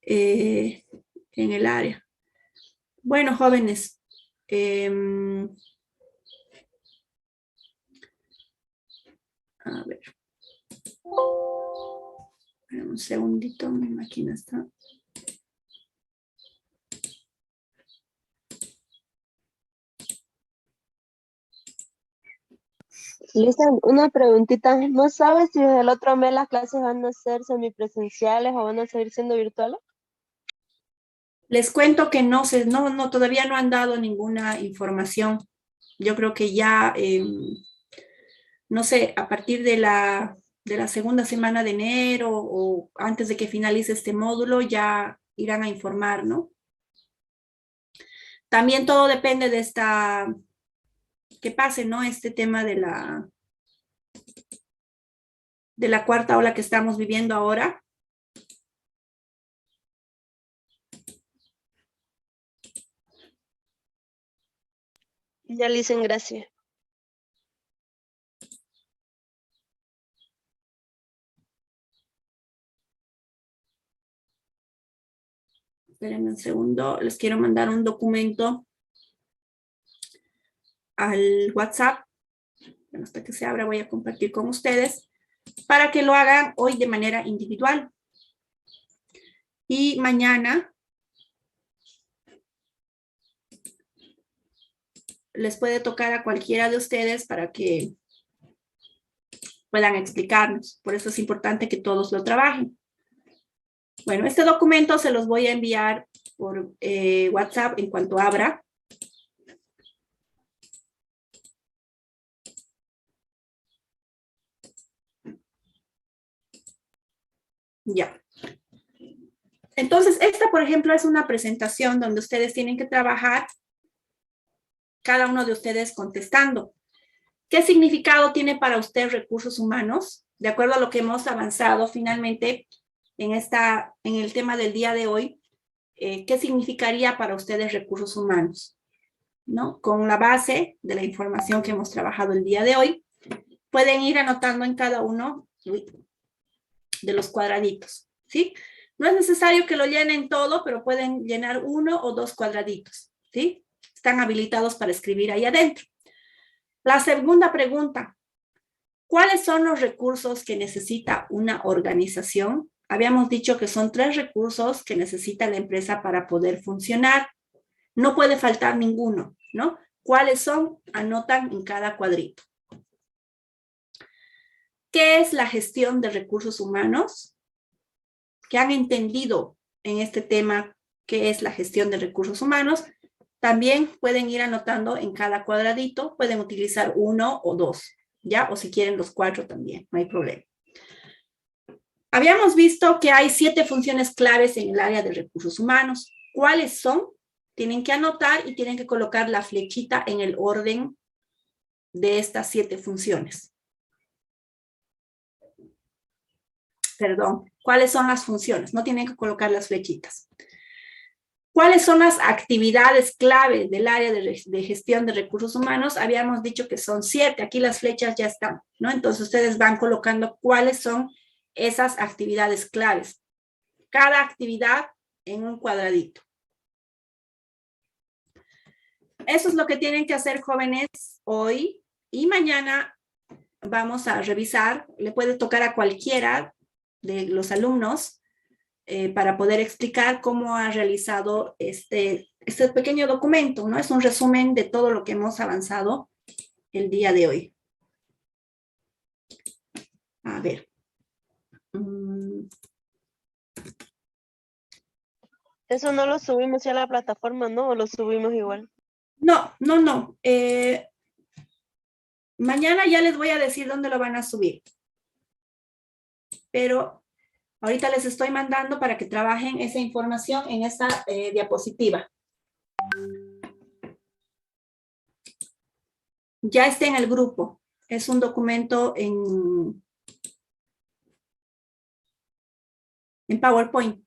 En el área. Bueno, jóvenes, a ver. Un segundito, mi máquina está. Lisa, una preguntita. ¿No sabes si desde el otro mes las clases van a ser semipresenciales o van a seguir siendo virtuales? Les cuento que todavía no han dado ninguna información. Yo creo que ya, no sé, a partir de la segunda semana de enero o antes de que finalice este módulo, ya irán a informar, ¿no? También todo depende de que pase, ¿no? Este tema de la cuarta ola que estamos viviendo ahora. Ya le dicen gracias. Espérenme un segundo, les quiero mandar un documento al WhatsApp. Hasta que se abra voy a compartir con ustedes para que lo hagan hoy de manera individual. Y mañana les puede tocar a cualquiera de ustedes para que puedan explicarnos. Por eso es importante que todos lo trabajen. Bueno, este documento se los voy a enviar por WhatsApp en cuanto abra. Ya. Entonces, esta, por ejemplo, es una presentación donde ustedes tienen que trabajar, cada uno de ustedes contestando. ¿Qué significado tiene para usted recursos humanos? De acuerdo a lo que hemos avanzado finalmente en el tema del día de hoy, ¿qué significaría para ustedes recursos humanos? ¿No? Con la base de la información que hemos trabajado el día de hoy, pueden ir anotando en cada uno de los cuadraditos, ¿sí? No es necesario que lo llenen todo, pero pueden llenar 1 o 2 cuadraditos, ¿sí? Están habilitados para escribir ahí adentro. La segunda pregunta, ¿cuáles son los recursos que necesita una organización? Habíamos dicho que son 3 recursos que necesita la empresa para poder funcionar. No puede faltar ninguno, ¿no? ¿Cuáles son? Anotan en cada cuadrito. ¿Qué es la gestión de recursos humanos? ¿Qué han entendido en este tema qué es la gestión de recursos humanos? También pueden ir anotando en cada cuadradito, pueden utilizar 1 o 2, ¿ya? O si quieren los 4 también, no hay problema. Habíamos visto que hay 7 funciones claves en el área de recursos humanos. ¿Cuáles son? Tienen que anotar y tienen que colocar la flechita en el orden de estas 7 funciones. Perdón, ¿cuáles son las funciones? No tienen que colocar las flechitas. ¿Cuáles son las actividades clave del área de gestión de recursos humanos? Habíamos dicho que son 7, aquí las flechas ya están, ¿no? Entonces ustedes van colocando cuáles son esas actividades claves. Cada actividad en un cuadradito. Eso es lo que tienen que hacer, jóvenes, hoy y mañana vamos a revisar, le puede tocar a cualquiera de los alumnos para poder explicar cómo ha realizado este pequeño documento, ¿no? Es un resumen de todo lo que hemos avanzado el día de hoy. A ver. Eso no lo subimos ya a la plataforma, ¿no? ¿O lo subimos igual? No. Mañana ya les voy a decir dónde lo van a subir. Pero ahorita les estoy mandando para que trabajen esa información en esta diapositiva. Ya está en el grupo. Es un documento en PowerPoint.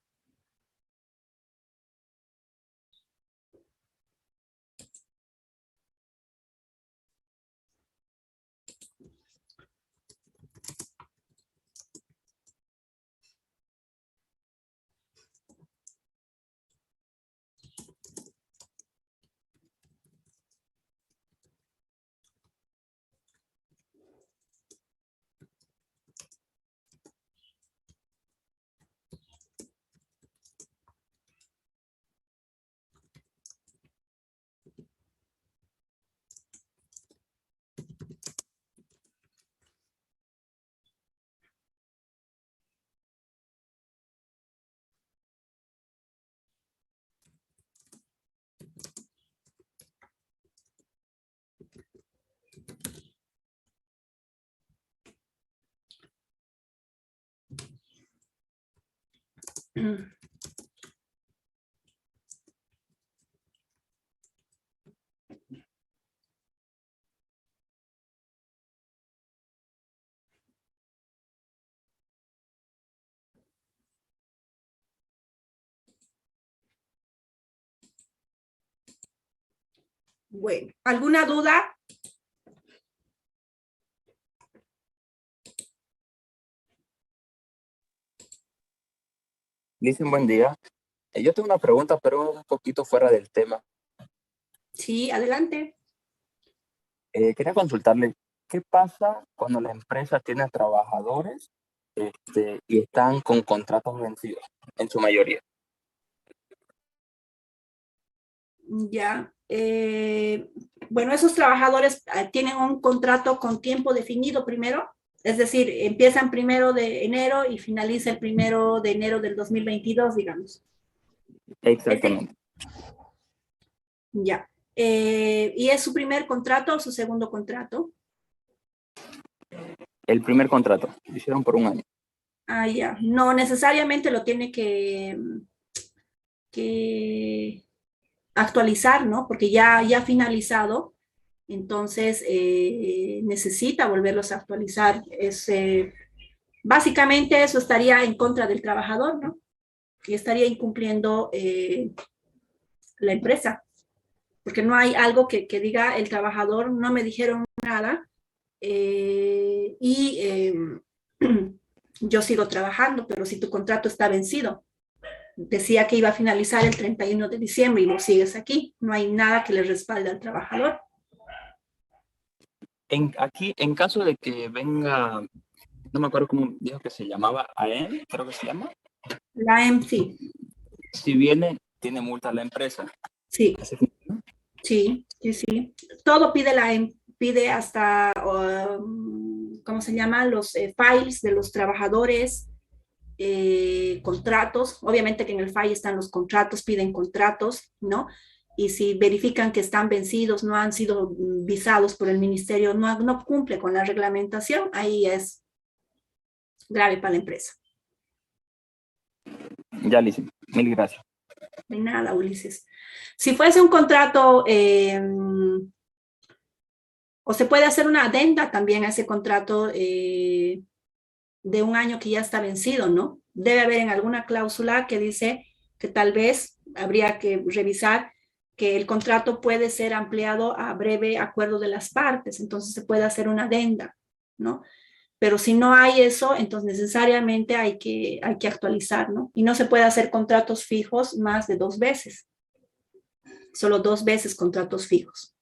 Bueno, ¿alguna duda? Dicen buen día. Yo tengo una pregunta, pero un poquito fuera del tema. Sí, adelante. Quería consultarle, ¿qué pasa cuando la empresa tiene trabajadores y están con contratos vencidos, en su mayoría? Ya. Bueno, esos trabajadores tienen un contrato con tiempo definido primero, es decir, empiezan 1 de enero y finaliza el 1 de enero del 2022, digamos. Exactamente. Ya. ¿Y es su primer contrato o su segundo contrato? El primer contrato, lo hicieron por un año. Ah, ya. No necesariamente lo tiene que actualizar, ¿no? Porque ya ha finalizado, entonces necesita volverlos a actualizar. Básicamente eso estaría en contra del trabajador, ¿no? Y estaría incumpliendo la empresa, porque no hay algo que diga el trabajador, no me dijeron nada yo sigo trabajando, pero si tu contrato está vencido, decía que iba a finalizar el 31 de diciembre y lo sigues aquí, no hay nada que le respalde al trabajador. Aquí, en caso de que venga, no me acuerdo cómo dijo que se llamaba, AEM, creo que se llama. La MC. Si viene, tiene multa la empresa. Sí. ¿Así funciona? Sí. Todo pide pide hasta, ¿cómo se llama? Los files de los trabajadores, contratos. Obviamente que en el file están los contratos, piden contratos, ¿no? Y si verifican que están vencidos, no han sido visados por el ministerio, no cumple con la reglamentación, ahí es grave para la empresa. Ya, Lizy, mil gracias. De nada, Ulises. Si fuese un contrato, o se puede hacer una adenda también a ese contrato de un año que ya está vencido, ¿no? Debe haber en alguna cláusula que dice que tal vez habría que revisar que el contrato puede ser ampliado a breve acuerdo de las partes, entonces se puede hacer una adenda, ¿no? Pero si no hay eso, entonces necesariamente hay que actualizar, ¿no? Y no se puede hacer contratos fijos más de 2 veces. Solo 2 veces contratos fijos.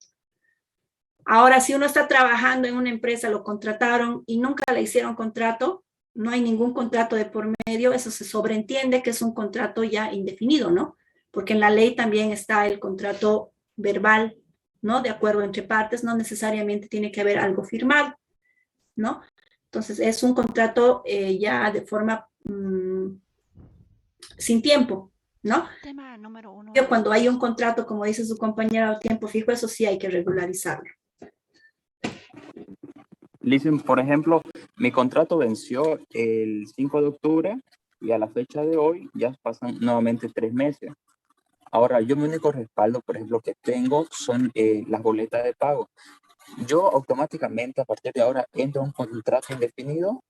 Ahora, si uno está trabajando en una empresa, lo contrataron y nunca le hicieron contrato, no hay ningún contrato de por medio, eso se sobreentiende que es un contrato ya indefinido, ¿no? Porque en la ley también está el contrato verbal, ¿no? De acuerdo entre partes, no necesariamente tiene que haber algo firmado, ¿no? Entonces, es un contrato ya de forma sin tiempo, ¿no? Tema número 1. Cuando hay un contrato, como dice su compañera, a tiempo fijo, eso sí hay que regularizarlo. Listen, por ejemplo, mi contrato venció el 5 de octubre y a la fecha de hoy ya pasan nuevamente 3 meses. Ahora, yo mi único respaldo, por ejemplo, que tengo son las boletas de pago. ¿Yo automáticamente a partir de ahora entro a un contrato indefinido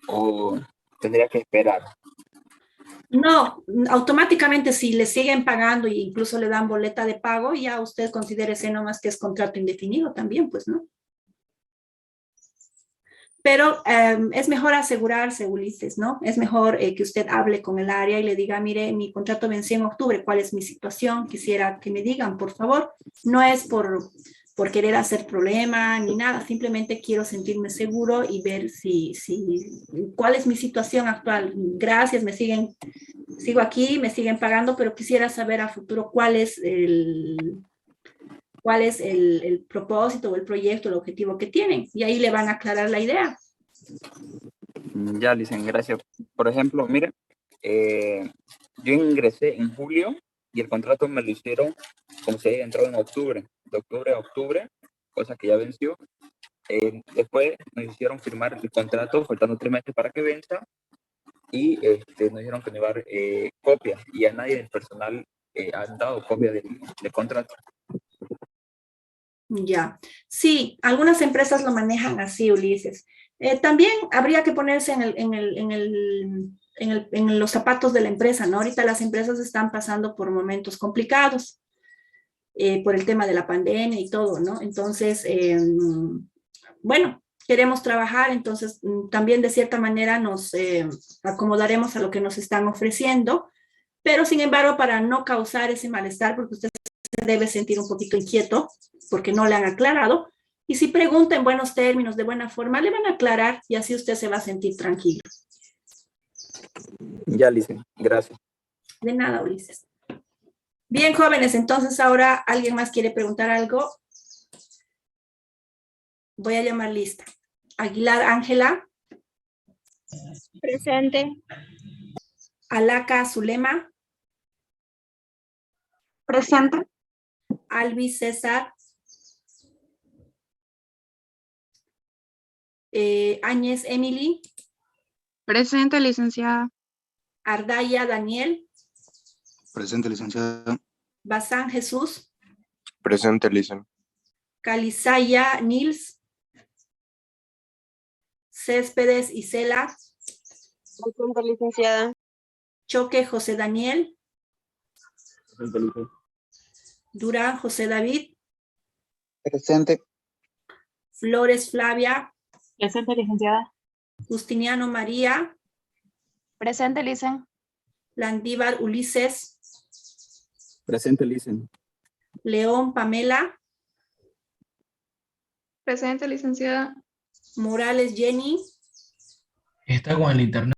o tendría que esperar? No, automáticamente si le siguen pagando e incluso le dan boleta de pago, ya usted considérese nomás que es contrato indefinido también, pues, ¿no? Pero es mejor asegurarse, Ulises, ¿no? Es mejor que usted hable con el área y le diga, mire, mi contrato venció en octubre, ¿cuál es mi situación? Quisiera que me digan, por favor. No es por querer hacer problema ni nada, simplemente quiero sentirme seguro y ver cuál es mi situación actual. Gracias, sigo aquí, me siguen pagando, pero quisiera saber a futuro cuál es el propósito o el proyecto, el objetivo que tienen. Y ahí le van a aclarar la idea. Ya, Licen, gracias. Por ejemplo, mire, yo ingresé en julio y el contrato me lo hicieron como si haya entrado en octubre, de octubre a octubre, cosa que ya venció. Después nos hicieron firmar el contrato, faltando 3 meses para que venza, y nos dijeron que me iba a dar copia, y a nadie del personal han dado copia del contrato. Ya, sí, algunas empresas lo manejan así, Ulises. También habría que ponerse en los zapatos de la empresa, ¿no? Ahorita las empresas están pasando por momentos complicados por el tema de la pandemia y todo, ¿no? Entonces, bueno, queremos trabajar, entonces también de cierta manera nos acomodaremos a lo que nos están ofreciendo, pero sin embargo, para no causar ese malestar, porque usted se debe sentir un poquito inquieto, porque no le han aclarado, y si pregunta en buenos términos, de buena forma, le van a aclarar y así usted se va a sentir tranquilo. Ya, Licen, gracias. De nada, Ulises. Bien, jóvenes, entonces ahora alguien más quiere preguntar algo. Voy a llamar lista. Aguilar Ángela. Presente. Alaca Zulema. Presente. Alvis César. Áñez Emily. Presente, licenciada. Ardaya Daniel. Presente, licenciada. Bazán Jesús. Presente, Licen. Calizaya Nils. Céspedes Isela. Presente, licenciada. Choque José Daniel. Durán José David. Presente. Flores Flavia. Presente, licenciada. Justiniano María. Presente, Licen. Landívar Ulises. Presente, Licen. León Pamela. Presente, licenciada. Morales Jenny. Está con el internet.